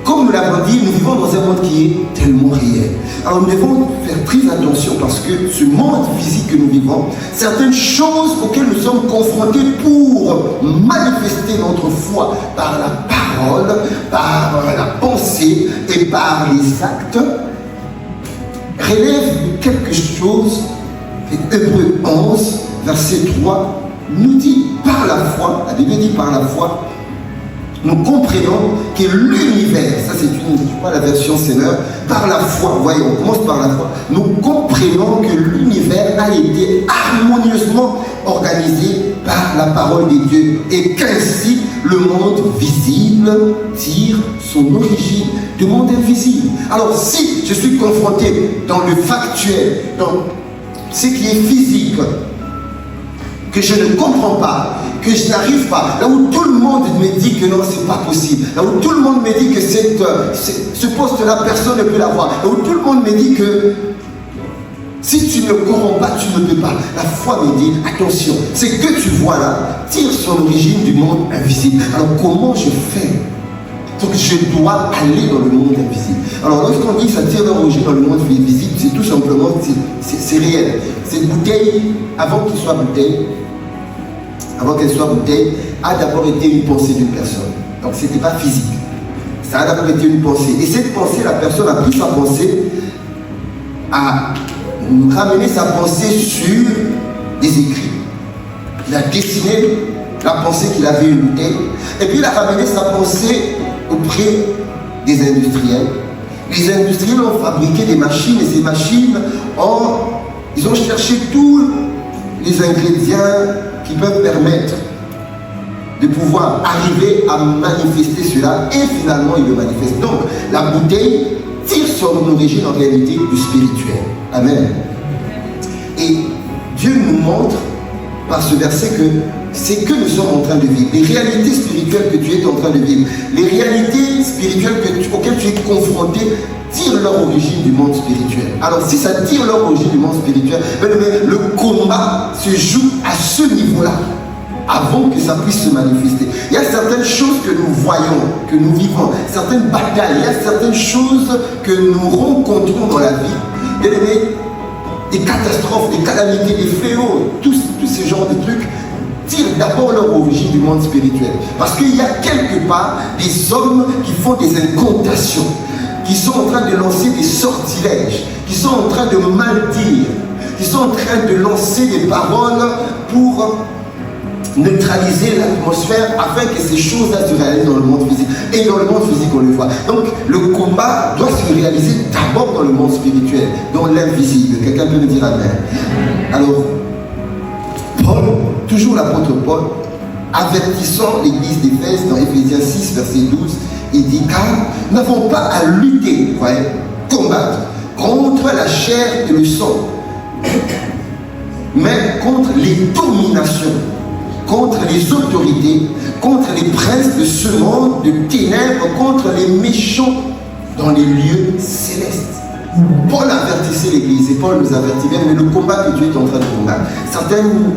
comme nous l'avons dit, nous vivons dans un monde qui est tellement réel. Alors nous devons faire très attention parce que ce monde physique que nous vivons, certaines choses auxquelles nous sommes confrontés pour manifester notre foi par la parole, par la pensée et par les actes, relèvent de quelque chose. Et Hébreux 11, verset 3, nous dit par la foi, la Bible dit par la foi, nous comprenons que l'univers, ça c'est la version Seigneur, par la foi, voyez, on commence par la foi, nous comprenons que l'univers a été harmonieusement organisé par la parole de Dieu et qu'ainsi le monde visible tire son origine du monde invisible. Alors si je suis confronté dans le factuel, dans ce qui est physique, que je ne comprends pas, que je n'arrive pas, là où tout le monde me dit que non, c'est pas possible, là où tout le monde me dit que ce poste-là, personne ne peut l'avoir, là où tout le monde me dit que si tu ne corromps pas, tu ne peux pas. La foi me dit, attention, ce que tu vois là tire son origine du monde invisible. Alors comment je fais? Donc je dois aller dans le monde invisible. Alors lorsqu'on dit que ça tire l'origine dans le monde visible, c'est tout simplement, c'est réel. Cette bouteille, avant qu'elle soit bouteille, a d'abord été une pensée d'une personne. Donc ce n'était pas physique. Ça a d'abord été une pensée. Et cette pensée, la personne a pris sa pensée, a ramené sa pensée sur des écrits. Il a dessiné la pensée qu'il avait une bouteille, et puis il a ramené sa pensée auprès des industriels. Les industriels ont fabriqué des machines, et ces machines ils ont cherché tous les ingrédients qui peuvent permettre de pouvoir arriver à manifester cela, et finalement il le manifeste. Donc la bouteille tire son origine en réalité du spirituel. Amen. Et Dieu nous montre par ce verset que c'est que nous sommes en train de vivre. Les réalités spirituelles que tu es en train de vivre, les réalités spirituelles auxquelles tu es confronté, tirent leur origine du monde spirituel. Alors si ça tire leur origine du monde spirituel, le combat se joue à ce niveau-là, avant que ça puisse se manifester. Il y a certaines choses que nous voyons, que nous vivons, certaines batailles, il y a certaines choses que nous rencontrons dans la vie. Bien aimé, des catastrophes, des calamités, des fléaux, tous ces genres de trucs tirent d'abord leur origine du monde spirituel. Parce qu'il y a quelque part des hommes qui font des incantations, qui sont en train de lancer des sortilèges, qui sont en train de maldire, qui sont en train de lancer des paroles pour neutraliser l'atmosphère afin que ces choses-là se réalisent dans le monde physique. Et dans le monde physique, on le voit. Donc, le combat doit se réaliser d'abord dans le monde spirituel, dans l'invisible. Quelqu'un peut me dire amen. Alors, Paul, toujours l'apôtre Paul, avertissant l'église d'Éphèse dans Éphésiens 6, verset 12, il dit, car nous n'avons pas à lutter, combattre contre la chair et le sang, mais contre les dominations, contre les autorités, contre les princes de ce monde de ténèbres, contre les méchants dans les lieux célestes. Paul avertissait l'église, et Paul nous avertit bien, mais le combat que tu es en train de combattre, certaines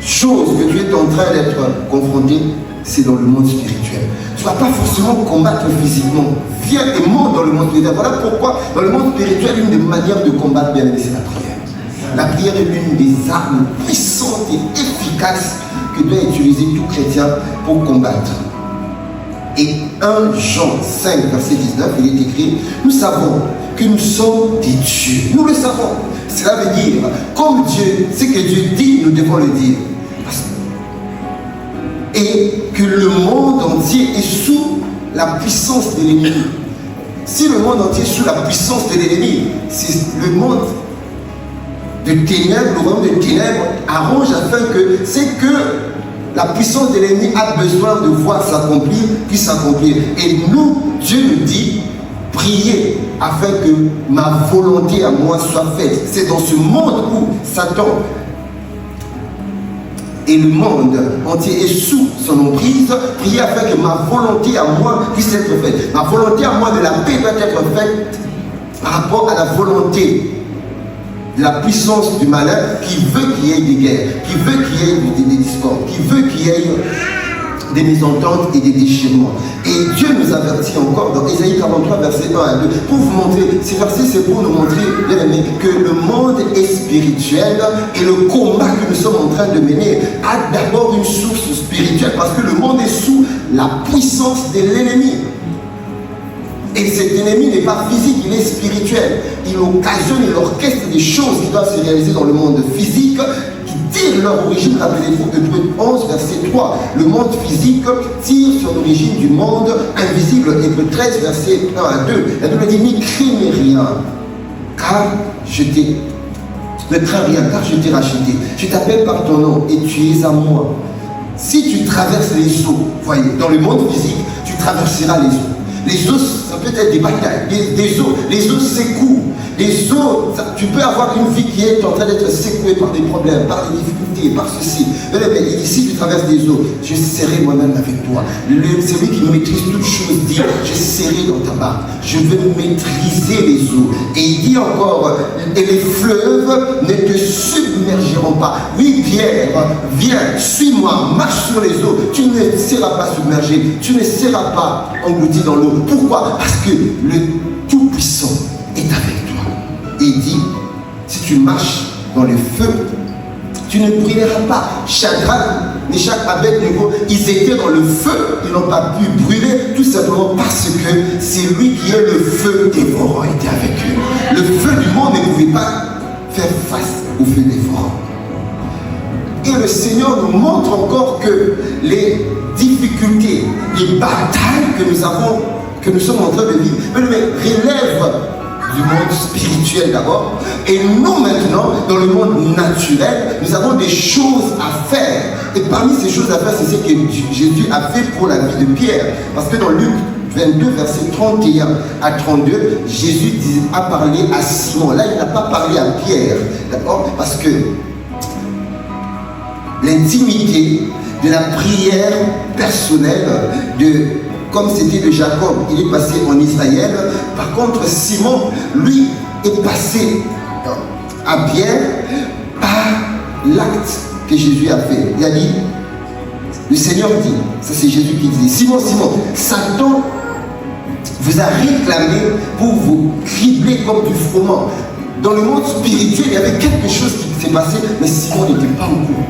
choses que tu es en train d'être confronté, c'est dans le monde spirituel. Tu ne vas pas forcément combattre physiquement. Viens et monte dans le monde spirituel. Voilà pourquoi dans le monde spirituel, une des manières de combattre bien, c'est la prière. La prière est l'une des armes puissantes et efficaces que doit utiliser tout chrétien pour combattre. Et 1 Jean 5, verset 19, il est écrit, nous savons que nous sommes des dieux. Nous le savons. Cela veut dire, comme Dieu, ce que Dieu dit, nous devons le dire. Et que le monde entier est sous la puissance de l'ennemi. Si le monde entier est sous la puissance de l'ennemi, c'est le monde de ténèbres, le royaume de ténèbres arrange afin que c'est que la puissance de l'ennemi a besoin de voir s'accomplir, puis s'accomplir. Et nous, Dieu nous dit, priez afin que ma volonté à moi soit faite. C'est dans ce monde où Satan et le monde entier est sous son emprise, priez afin que ma volonté à moi puisse être faite. Ma volonté à moi de la paix doit être faite par rapport à la volonté de la puissance du malin qui veut qu'il y ait des guerres, qui veut qu'il y ait des discordes, qui veut qu'il y ait des mésententes et des déchirements. Et Dieu nous avertit encore dans Ésaïe 43, verset 1 à 2, pour vous montrer, ces versets c'est pour nous montrer, bien aimé, que le monde est spirituel et le combat que nous sommes en train de mener a d'abord une source spirituelle parce que le monde est sous la puissance de l'ennemi. Et cet ennemi n'est pas physique, il est spirituel. Il occasionne, il orchestre des choses qui doivent se réaliser dans le monde physique, qui tirent leur origine, rappelez-vous, Hébreux 11, verset 3. Le monde physique tire son origine du monde invisible. Hébreux 13, verset 1 à 2. La Bible dit, n'y craignez rien, car je t'ai... Ne crains rien, car je t'ai racheté. Je t'appelle par ton nom et tu es à moi. Si tu traverses les eaux, voyez, dans le monde physique, tu traverseras les eaux. Les eaux, ça peut être des batailles, des eaux, les eaux secouent. Les eaux, tu peux avoir une vie qui est en train d'être secouée par des problèmes, par des difficultés, par ceci. Mais ici, tu traverses des eaux, je serai moi-même avec toi. Celui qui maîtrise toutes choses dit, je serai dans ta barque. Je vais maîtriser les eaux. Et il dit encore, et les fleuves ne te submergeront pas. Oui, Pierre, viens, suis-moi, marche sur les eaux. Tu ne seras pas submergé, tu ne seras pas englouti dans l'eau. Pourquoi? Parce que le Tout-Puissant est avec toi. Et il dit, si tu marches dans le feu, tu ne brûleras pas. Shadrach, Meshach, Abed-Nego, ils étaient dans le feu, ils n'ont pas pu brûler, tout simplement parce que c'est lui qui est le feu dévorant était avec eux. Le feu du monde ne pouvait pas faire face au feu dévorant. Et le Seigneur nous montre encore que les difficultés, les batailles que nous sommes en train de vivre, relèvent du monde spirituel d'abord, et nous maintenant, dans le monde naturel, nous avons des choses à faire. Et parmi ces choses à faire, c'est ce que Jésus a fait pour la vie de Pierre. Parce que dans Luc 22, versets 31 à 32, Jésus a parlé à Simon. Là, il n'a pas parlé à Pierre, d'accord? Parce que l'intimité de la prière personnelle comme c'était de Jacob, il est passé en Israël. Par contre, Simon, lui, est passé à Pierre par l'acte que Jésus a fait. Il a dit, le Seigneur dit, ça c'est Jésus qui dit, Simon, Simon, Satan vous a réclamé pour vous cribler comme du froment. Dans le monde spirituel, il y avait quelque chose qui s'est passé, mais Simon n'était pas au courant.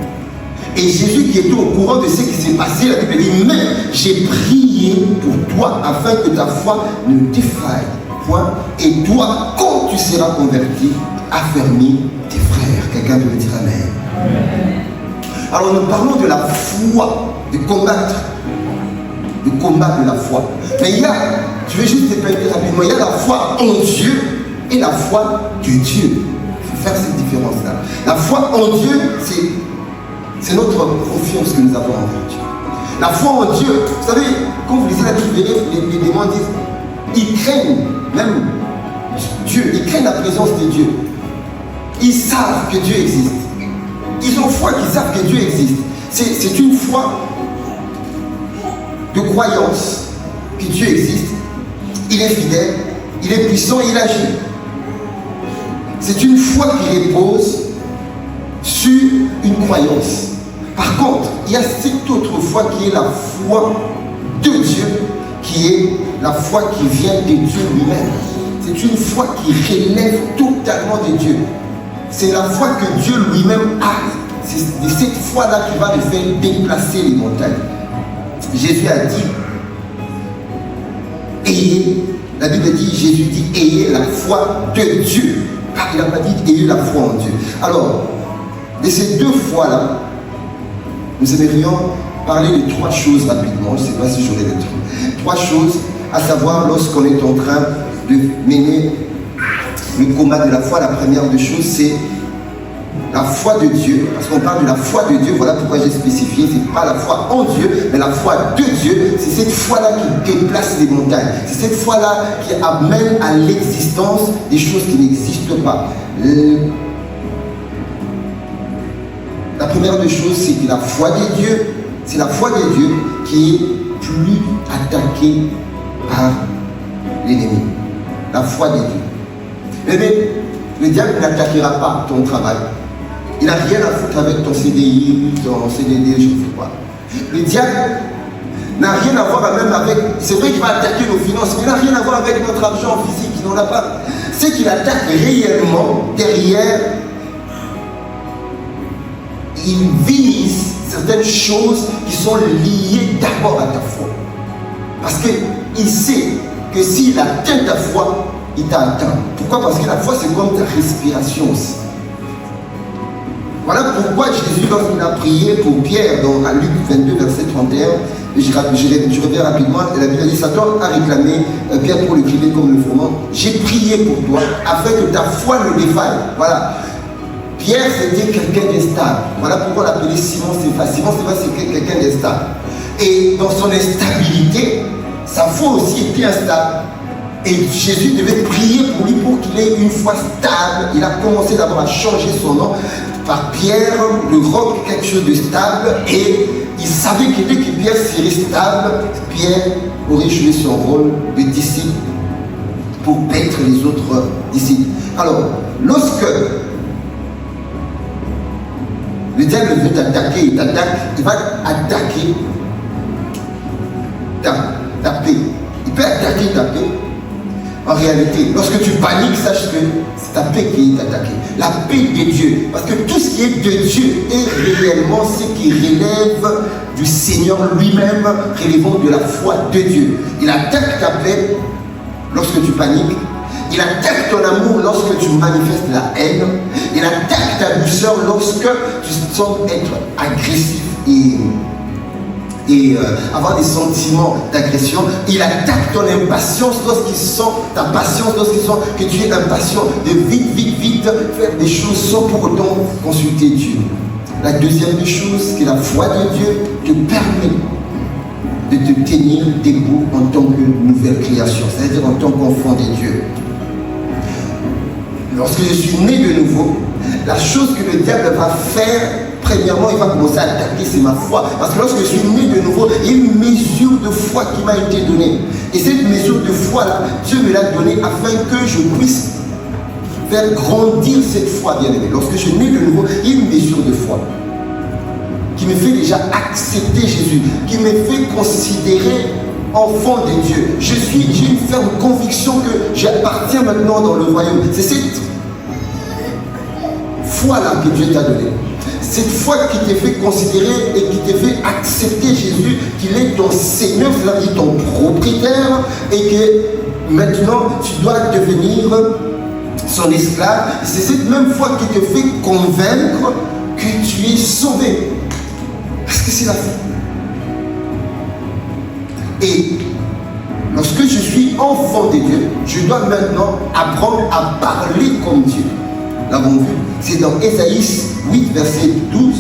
Et Jésus qui était au courant de ce qui s'est passé, la Bible dit, mais j'ai prié pour toi afin que ta foi ne t'effraie point. Et toi, quand tu seras converti, affermis tes frères. Quelqu'un peut me dire amen. Alors nous parlons de la foi, de combattre de la foi. Mais il y a, je vais juste répéter rapidement, il y a la foi en Dieu et la foi de Dieu. Il faut faire cette différence-là. La foi en Dieu, c'est notre confiance que nous avons en Dieu. La foi en Dieu, vous savez, quand vous lisez la Bible, les démons disent, ils craignent même Dieu, ils craignent la présence de Dieu. Ils savent que Dieu existe. Ils ont foi qu'ils savent que Dieu existe. C'est une foi de croyance que Dieu existe. Il est fidèle, il est puissant, il agit. C'est une foi qui repose sur une croyance. Par contre, il y a cette autre foi qui est la foi de Dieu, qui est la foi qui vient de Dieu lui-même. C'est une foi qui relève totalement de Dieu. C'est la foi que Dieu lui-même a. C'est de cette foi-là qui va le faire déplacer les montagnes. Jésus a dit, ayez, la Bible dit, Jésus dit, ayez la foi de Dieu. Il n'a pas dit, ayez la foi en Dieu. Alors, de ces deux fois-là, nous aimerions parler de trois choses rapidement. Je ne sais pas si j'aurai le temps. Trois choses, à savoir, lorsqu'on est en train de mener le combat de la foi, la première des choses, c'est la foi de Dieu. Parce qu'on parle de la foi de Dieu, voilà pourquoi j'ai spécifié, ce n'est pas la foi en Dieu, mais la foi de Dieu. C'est cette foi-là qui déplace les montagnes. C'est cette foi-là qui amène à l'existence des choses qui n'existent pas. La première des choses, c'est que la foi de Dieu, c'est la foi de Dieu qui est plus attaquée par l'ennemi. La foi de Dieu. Mais le diable n'attaquera pas ton travail. Il n'a rien à foutre avec ton CDI, ton CDD, je ne sais pas. Le diable n'a rien à voir même avec... C'est vrai qu'il va attaquer nos finances, mais il n'a rien à voir avec notre argent physique, il n'en a pas. C'est qu'il attaque réellement derrière... Il vise certaines choses qui sont liées d'abord à ta foi. Parce qu'il sait que s'il atteint ta foi, il t'a atteint. Pourquoi? Parce que la foi, c'est comme ta respiration aussi. Voilà pourquoi Jésus, lorsqu'il a prié pour Pierre, dans Luc 22, verset 31, je reviens rapidement, la Bible dit, Satan a réclamé Pierre pour le crier comme le froment. J'ai prié pour toi, afin que ta foi ne défaille. Voilà. Pierre, c'était quelqu'un d'instable. Voilà pourquoi on l'appelait Simon Céphas. Simon Céphas, c'est quelqu'un d'instable. Et dans son instabilité, sa foi aussi était instable. Et Jésus devait prier pour lui pour qu'il ait une foi stable. Il a commencé d'abord à changer son nom par Pierre, le roc, quelque chose de stable. Et il savait que dès que Pierre serait stable, Pierre aurait joué son rôle de disciple pour paître les autres disciples. Alors, lorsque le diable veut t'attaquer, il t'attaque, il va attaquer ta paix. Il peut attaquer ta paix En réalité, lorsque tu paniques, sache que c'est ta paix qui est attaquée. La paix de Dieu. Parce que tout ce qui est de Dieu est réellement ce qui relève du Seigneur lui-même, relevant de la foi de Dieu. Il attaque ta paix lorsque tu paniques. Il attaque ton amour lorsque tu manifestes la haine. Il attaque ta douceur lorsque tu sens être agressif et avoir des sentiments d'agression. Il attaque ton impatience lorsqu'il sent ta patience, lorsqu'il sent que tu es impatient de vite faire des choses sans pour autant consulter Dieu. La deuxième des choses, que la foi de Dieu te permet de te tenir debout en tant que nouvelle création, c'est-à-dire en tant qu'enfant de Dieu. Lorsque je suis né de nouveau, la chose que le diable va faire, premièrement, il va commencer à attaquer, c'est ma foi. Parce que lorsque je suis né de nouveau, il y a une mesure de foi qui m'a été donnée. Et cette mesure de foi-là, Dieu me l'a donnée afin que je puisse faire grandir cette foi, bien aimé. Lorsque je suis né de nouveau, il y a une mesure de foi qui me fait déjà accepter Jésus, qui me fait considérer enfant de Dieu. J'ai une ferme conviction que j'appartiens maintenant dans le royaume. C'est cette foi-là que Dieu t'a donnée. Cette foi qui te fait considérer et qui te fait accepter Jésus, qu'il est ton Seigneur, c'est-à-dire ton propriétaire, et que maintenant tu dois devenir son esclave. C'est cette même foi qui te fait convaincre que tu es sauvé. Parce que c'est la foi. Et lorsque je suis enfant de Dieu, je dois maintenant apprendre à parler comme Dieu. L'avons vu. C'est dans Ésaïe 8, verset 12.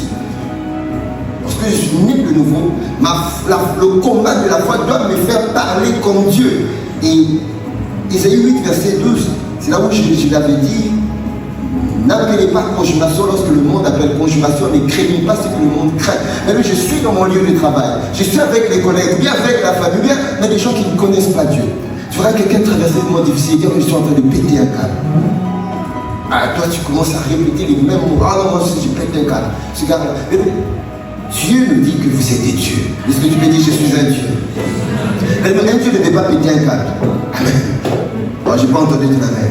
Lorsque je suis né de nouveau, le combat de la foi doit me faire parler comme Dieu. Et Ésaïe 8, verset 12, c'est là où je l'avais dit. N'appelez pas conjuration lorsque le monde appelle conjuration, ne craignez pas ce que le monde craint. Mais je suis dans mon lieu de travail, je suis avec les collègues, bien avec la famille, bien, mais des gens qui ne connaissent pas Dieu. Tu verras quelqu'un traverser des moments difficiles et dire que je suis en train de péter un câble. Ah, toi tu commences à répéter les mêmes mots. Ah non, moi je pète un câble. Ce gars, Dieu nous dit que vous êtes des dieux. Est-ce que tu peux dire je suis un Dieu? Mais un Dieu ne peut pas péter un câble. Amen. Bon, je n'ai pas entendu ton amen.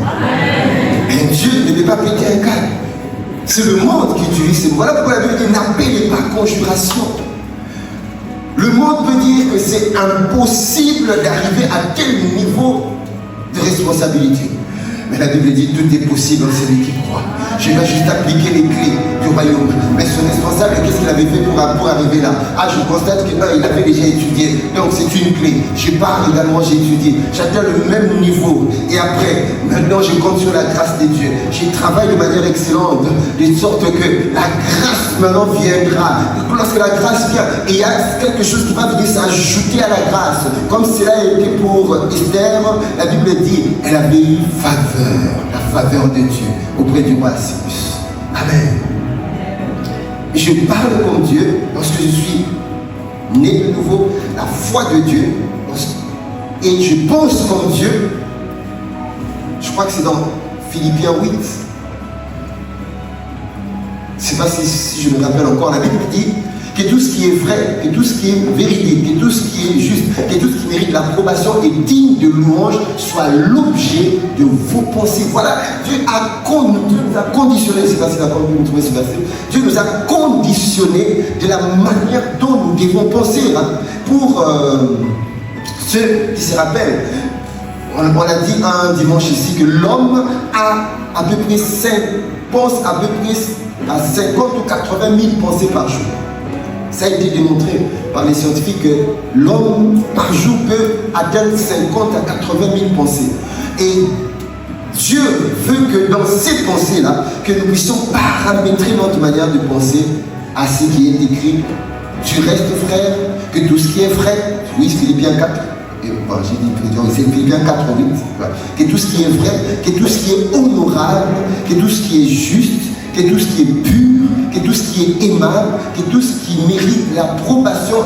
Un Dieu ne peut pas péter un câble. C'est le monde qui utilise ces mots. Voilà pourquoi la Bible dit n'appelez pas conjuration. Le monde peut dire que c'est impossible d'arriver à tel niveau de responsabilité. Mais la Bible dit tout est possible en celui qui croit. Je dois juste appliquer les clés du royaume. Mais son responsable, qu'est-ce qu'il avait fait pour arriver là? Ah, je constate qu'il avait déjà étudié. Donc c'est une clé. Je pars également, j'ai étudié. J'atteins le même niveau. Et après, maintenant je compte sur la grâce de Dieu. Je travaille de manière excellente. De sorte que la grâce maintenant viendra. Lorsque la grâce vient, et il y a quelque chose qui va venir s'ajouter à la grâce. Comme cela a été pour Esther, la Bible dit, elle avait eu faveur. La faveur de Dieu auprès du roi Cyrus. Amen. Je parle comme Dieu lorsque je suis né de nouveau, la foi de Dieu, et je pense comme Dieu. Je crois que c'est dans Philippiens 8. Je ne sais pas si je me rappelle encore, la Bible dit que tout ce qui est vrai, que tout ce qui est vérité, que tout ce qui est juste, que tout ce qui mérite l'approbation et digne de louange soit l'objet de vos pensées. Voilà, Dieu nous a conditionné, c'est facile à trouver ce verset, Dieu nous a conditionné de la manière dont nous devons penser. Pour ceux qui se rappellent, on a dit un dimanche ici que l'homme a à peu près pense à peu près à 50 ou 80 000 pensées par jour. Ça a été démontré par les scientifiques que l'homme par jour peut atteindre 50 à 80 000 pensées. Et Dieu veut que dans ces pensées-là, que nous puissions paramétrer notre manière de penser à ce qui est écrit. Tu restes frère, que tout ce qui est vrai, oui, Philippiens 4, bon, j'ai dit c'est Philippiens 4, 8, voilà. Que tout ce qui est vrai, que tout ce qui est honorable, que tout ce qui est juste, que tout ce qui est pur, que tout ce qui est aimable, que tout ce qui mérite l'approbation,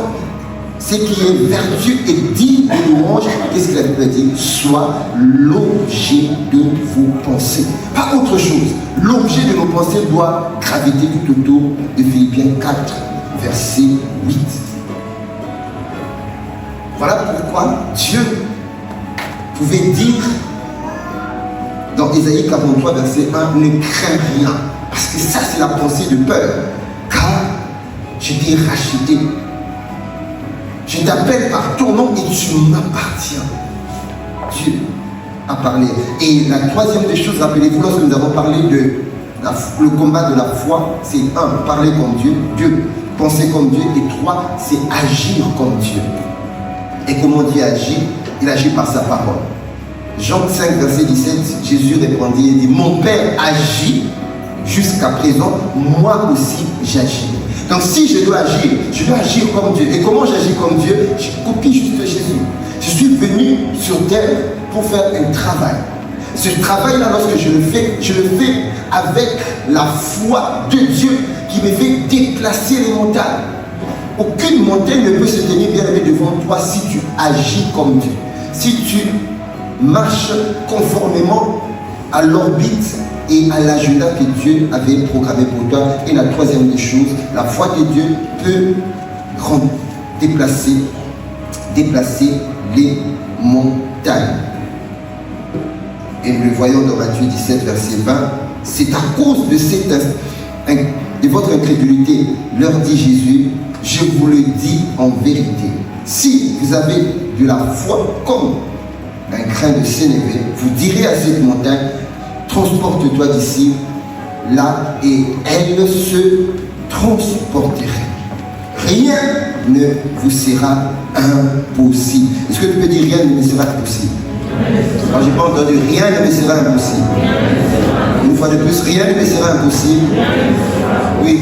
ce qui est vertueux et digne de louange, qu'est-ce que la Bible dit? Soit l'objet de vos pensées. Pas autre chose. L'objet de nos pensées doit graviter tout autour de Philippiens 4, verset 8. Voilà pourquoi Dieu pouvait dire dans Ésaïe 43, verset 1, ne crains rien. Parce que ça, c'est la pensée de peur. Car je t'ai racheté. Je t'appelle par ton nom et tu m'appartiens. Dieu a parlé. Et la troisième des choses, rappelez-vous, lorsque nous avons parlé de le combat de la foi, c'est 1, parler comme Dieu, 2, penser comme Dieu, et 3, c'est agir comme Dieu. Et comment Dieu agit? Il agit par sa parole. Jean 5, verset 17, Jésus répondit et dit, mon Père agit jusqu'à présent, moi aussi j'agis. Donc si je dois agir comme Dieu. Et comment j'agis comme Dieu? Je copie juste Jésus. Je suis venu sur terre pour faire un travail. Ce travail-là, lorsque je le fais avec la foi de Dieu qui me fait déplacer les montagnes. Aucune montagne ne peut se tenir bien aimé devant toi si tu agis comme Dieu. Si tu marches conformément à l'orbite et à l'agenda que Dieu avait programmé pour toi. Et la troisième des choses, la foi de Dieu peut déplacer les montagnes. Et nous le voyons dans Matthieu 17, verset 20. C'est à cause de votre incrédulité, leur dit Jésus, je vous le dis en vérité. Si vous avez de la foi comme un grain de sénévé, vous direz à cette montagne, transporte-toi d'ici, là, et elle se transporterait. Rien ne vous sera impossible. Est-ce que tu peux dire rien ne me sera impossible? Moi, je n'ai pas entendu rien ne me sera impossible. Une fois de plus, rien ne me sera impossible. Oui,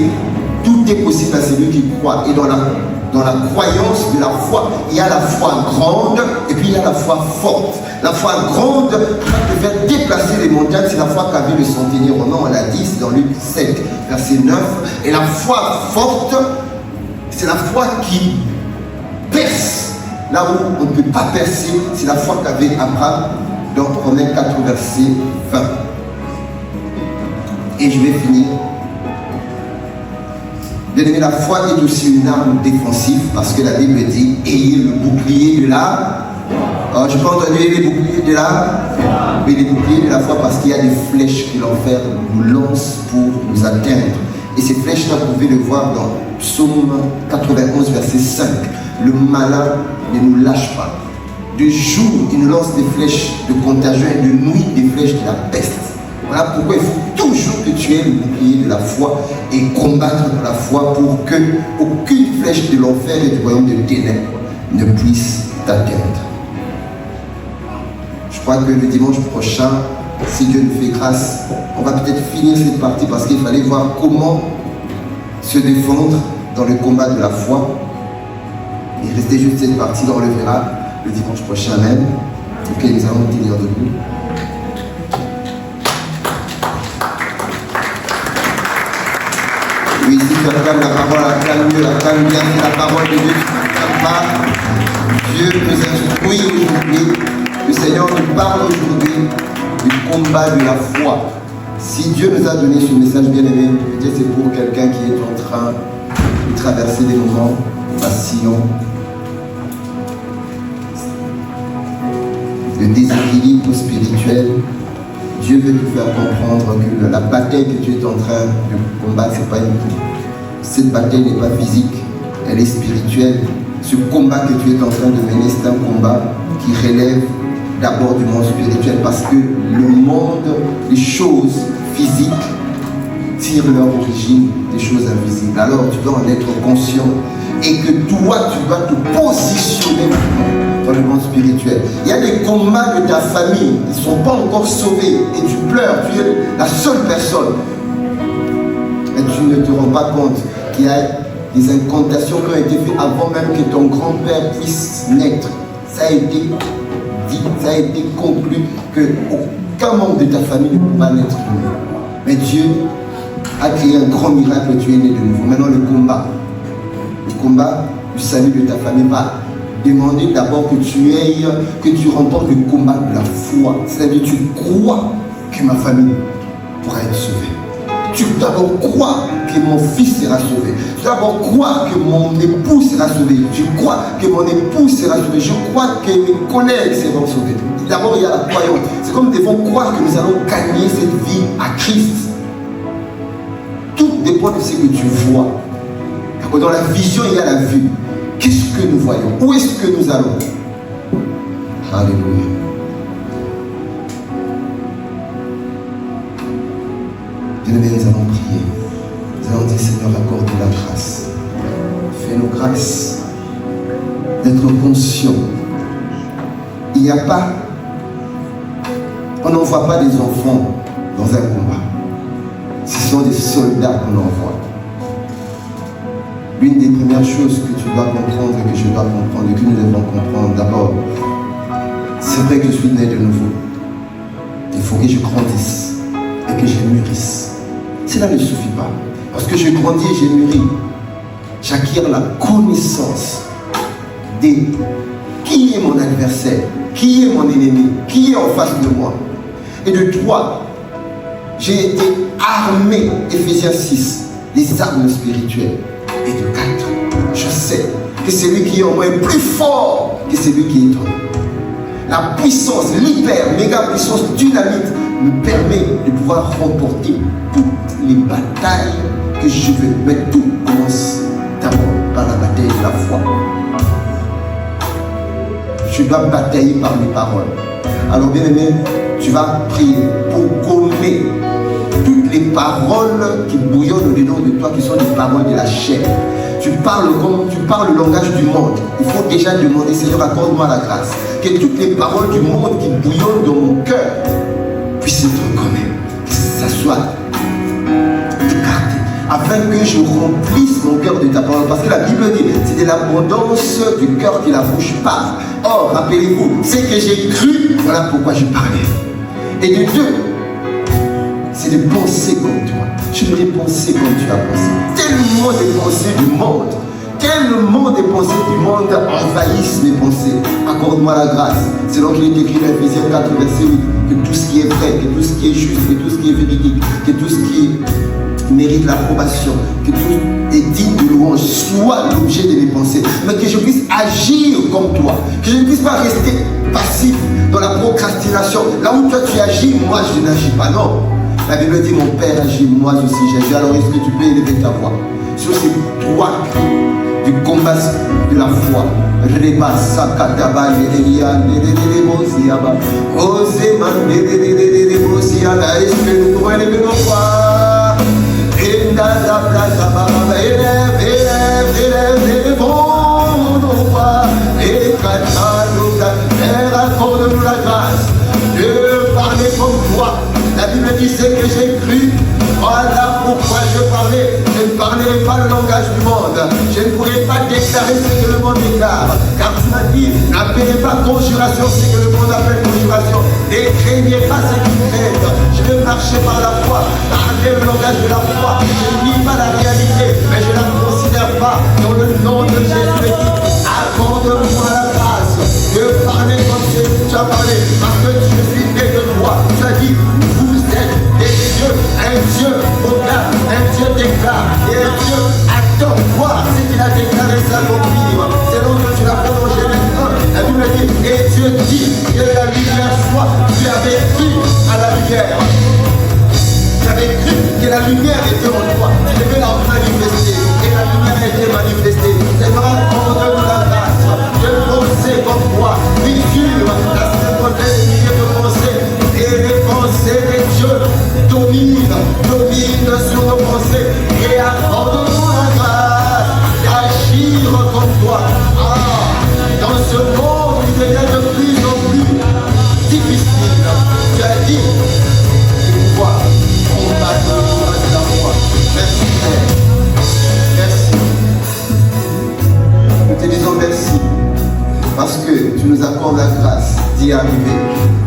tout est possible à celui qui croit. Et dans la croyance de la foi, il y a la foi grande et puis il y a la foi forte. La foi grande va te faire déplacer les montagnes. C'est la foi qu'avait le centenier romain, on l'a dit, c'est dans Luc 7, verset 9. Et la foi forte, c'est la foi qui perce. Là où on ne peut pas percer, c'est la foi qu'avait Abraham dans Romains 4, verset 20. Et je vais finir. Bien aimé, la foi est aussi une arme défensive parce que la Bible dit ayez le bouclier de la. Alors, je n'ai pas entendu les boucliers de la. Mais les boucliers de la foi parce qu'il y a des flèches que l'enfer nous lance pour nous atteindre. Et ces flèches-là, vous pouvez le voir dans Psaume 91, verset 5. Le malin ne nous lâche pas. De jour, il nous lance des flèches de contagion et de nuit, des flèches de la peste. Voilà pourquoi il faut toujours que tu aies le bouclier de la foi et combattre de la foi pour que aucune flèche de l'enfer et du royaume de ténèbres ne puisse t'atteindre. Je crois que le dimanche prochain, si Dieu nous fait grâce, on va peut-être finir cette partie parce qu'il fallait voir comment se défendre dans le combat de la foi. Il restait juste cette partie, on le verra le dimanche prochain même. Ok, nous allons tenir debout. Oui, si tu acclames la parole, acclame bien, c'est la parole de Dieu qui n'acclame pas. Dieu nous instruit aujourd'hui. Le Seigneur nous parle aujourd'hui du combat de la foi. Si Dieu nous a donné ce message bien aimé, peut-être c'est pour quelqu'un qui est en train de traverser des moments vacillants, de déséquilibre spirituel. Dieu veut te faire comprendre que la bataille que tu es en train de combattre, c'est pas une... Cette bataille n'est pas physique, elle est spirituelle. Ce combat que tu es en train de mener, c'est un combat qui relève d'abord du monde spirituel parce que le monde, les choses physiques tirent leur origine des choses invisibles. Alors tu dois en être conscient et que toi, tu dois te positionner maintenant dans le monde spirituel. Il y a des combats de ta famille, ils ne sont pas encore sauvés et tu pleures, tu es la seule personne. Et tu ne te rends pas compte qu'il y a des incantations qui ont été faites avant même que ton grand-père puisse naître. Ça a été dit, ça a été conclu qu'aucun membre de ta famille ne pourra naître de nouveau. Mais Dieu a créé un grand miracle, tu es né de nouveau. Maintenant le combat du salut de ta famille va demander d'abord que tu remportes le combat de la foi. C'est-à-dire tu crois que ma famille pourra être sauvée. Tu dois d'abord croire que mon fils sera sauvé. Tu dois d'abord croire que mon époux sera sauvé. Je crois que mon époux sera sauvé. Je crois que mes collègues seront sauvés. d'abord il y a la croyance. C'est comme nous devons croire que nous allons gagner cette vie à Christ. Tout dépend de ce que tu vois. Dans la vision, il y a la vue. Qu'est-ce que nous voyons? Où est-ce que nous allons? Alléluia. Bien-aimés, nous allons prier. Nous allons dire, Seigneur, accorde la grâce. Fais-nous grâce d'être conscients. Il n'y a pas, on n'envoie pas des enfants dans un combat. Ce sont des soldats qu'on envoie. L'une des premières choses que tu dois comprendre et que je dois comprendre et que nous devons comprendre d'abord, c'est vrai que je suis né de nouveau. Il faut que je grandisse et que je mûrisse. Cela ne suffit pas. Parce que je grandis et je mûris, j'acquiers la connaissance de qui est mon adversaire, qui est mon ennemi, qui est en face de moi. Et de toi, j'ai été armé, Ephésiens 6, des armes spirituelles. Et de 4, je sais que celui qui est en moi est plus fort que celui qui est en moi. La puissance, l'hyper, méga puissance dynamite me permet de pouvoir remporter toutes les batailles que je veux. Mais tout commence d'abord par la bataille de la foi. Je dois batailler par mes paroles. Alors bien aimé, tu vas prier pour gommer toutes les paroles qui bouillonnent au-dedans de toi, qui sont des paroles de la chair. Tu parles le langage du monde. Il faut déjà demander, Seigneur, accorde-moi la grâce. Que toutes les paroles du monde qui bouillonnent dans mon cœur puissent être gommées. Que ça soit écarté. Afin que je remplisse mon cœur de ta parole. Parce que la Bible dit, c'est de l'abondance du cœur que la bouche parle. Or, rappelez-vous, c'est que j'ai cru, voilà pourquoi je parlais. Et de deux, c'est de penser comme toi. Je voudrais penser comme tu as pensé. Tellement de pensées du monde, tellement de pensées du monde envahissent mes pensées. Accorde-moi la grâce. Selon qu'il est écrit dans Ephésiens 4, verset 8, que tout ce qui est vrai, que tout ce qui est juste, que tout ce qui est véridique, que tout ce qui mérite l'approbation, que tout est digne de louange soit l'objet de mes pensées, mais que je puisse agir comme toi, que je ne puisse pas rester passif dans la procrastination. Là où toi tu agis, moi je n'agis pas, non. La Bible dit, mon Père agit, moi aussi j'agis. Alors est-ce que tu peux élever ta voix sur ces trois cris du combat de la foi? Reba sakataba yereya nerere bosiaba osema nerere bosiaba. Est-ce que nous pouvons élever nos voix? Enda la plaza baba élève nos voix et catalogue. Père, accorde-nous la grâce de parler comme toi. La Bible dit, c'est que j'ai cru. Voilà pourquoi je parlais. Je ne parlerai pas le langage du monde. Je ne pourrai pas déclarer ce que le monde déclare. Car tu m'as dit, n'appelez pas conjuration ce que le monde appelle conjuration. Ne craignez pas ce qui craignent. Je vais marcher par la foi, parler le langage de la foi. Je ne vis pas la réalité, mais je ne la considère pas. Dans le nom de Jésus-Christ, accorde-moi la grâce de parler comme tu as parlé. Parce que je suis né de toi. Tu as dit, vous êtes des dieux, un Dieu aucun, un Dieu déclare, et un Dieu attend voir ce qu'il a déclaré s'accomplir. C'est donc que tu l'as prolongé maintenant. La Bible dit, et Dieu dit que la lumière soit. Tu avais cru à la lumière. Tu avais cru que la lumière était en toi. Tu devais la manifester. Et la lumière a été manifestée. C'est vraiment accorde-nous la grâce de penser comme toi. Vivre la cinquantaine de milliers de pensées. Et les pensées des dieux dominent sur nos pensées. Et accorde-nous la grâce d'agir comme toi. Dans ce monde qui devient de plus en plus difficile, tu as dit de pouvoir combattre le combat de la foi. Merci Père. Merci. Nous te disons merci parce que tu nous accordes la grâce d'y arriver.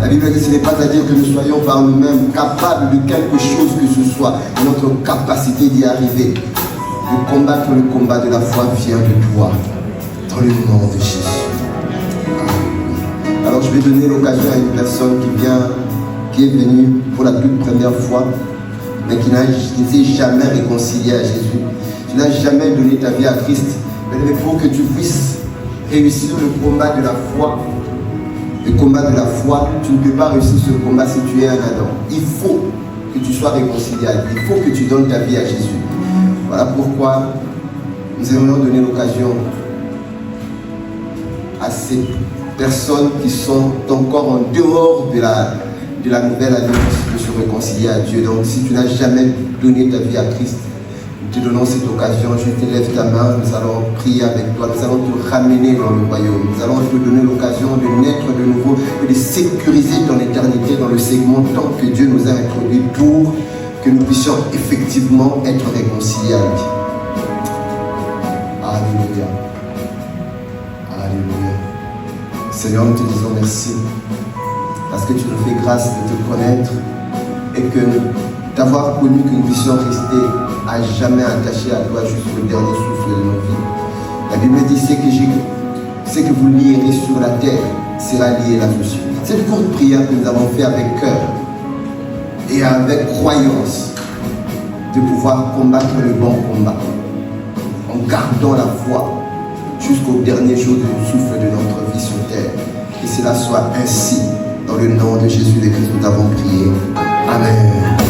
La Bible dit, ce n'est pas à dire que nous soyons par nous-mêmes capables de quelque chose que ce soit. Notre capacité d'y arriver, de combattre le combat de la foi vient de toi. Dans le nom de Jésus. Amen. Alors je vais donner l'occasion à une personne qui est venue pour la toute première fois, mais qui ne s'est jamais réconcilié à Jésus. Tu n'as jamais donné ta vie à Christ. Mais pour que tu puisses réussir le combat de la foi, le combat de la foi, tu ne peux pas réussir ce combat si tu es un Adam. Il faut que tu sois réconcilié à Dieu. Il faut que tu donnes ta vie à Jésus. Voilà pourquoi nous aimerions donner l'occasion à ces personnes qui sont encore en dehors de la nouvelle alliance de se réconcilier à Dieu. Donc si tu n'as jamais donné ta vie à Christ, nous te donnons cette occasion, je te lève ta main, nous allons prier avec toi, nous allons te ramener dans le royaume, nous allons te donner l'occasion de naître de nouveau et de sécuriser ton éternité dans le segment tant que Dieu nous a introduit pour que nous puissions effectivement être réconciliés à lui. Alléluia. Alléluia. Seigneur, nous te disons merci parce que tu nous fais grâce de te connaître et que d'avoir connu que nous puissions rester à jamais attachés à toi jusqu'au dernier souffle de nos vies. La Bible dit ce que vous lierez sur la terre sera lié là-dessus. Cette courte prière que nous avons fait avec cœur et avec croyance de pouvoir combattre le bon combat en gardant la foi jusqu'au dernier jour du souffle de notre vie sur terre. Que cela soit ainsi. Dans le nom de Jésus de Christ, nous avons prié. Amen.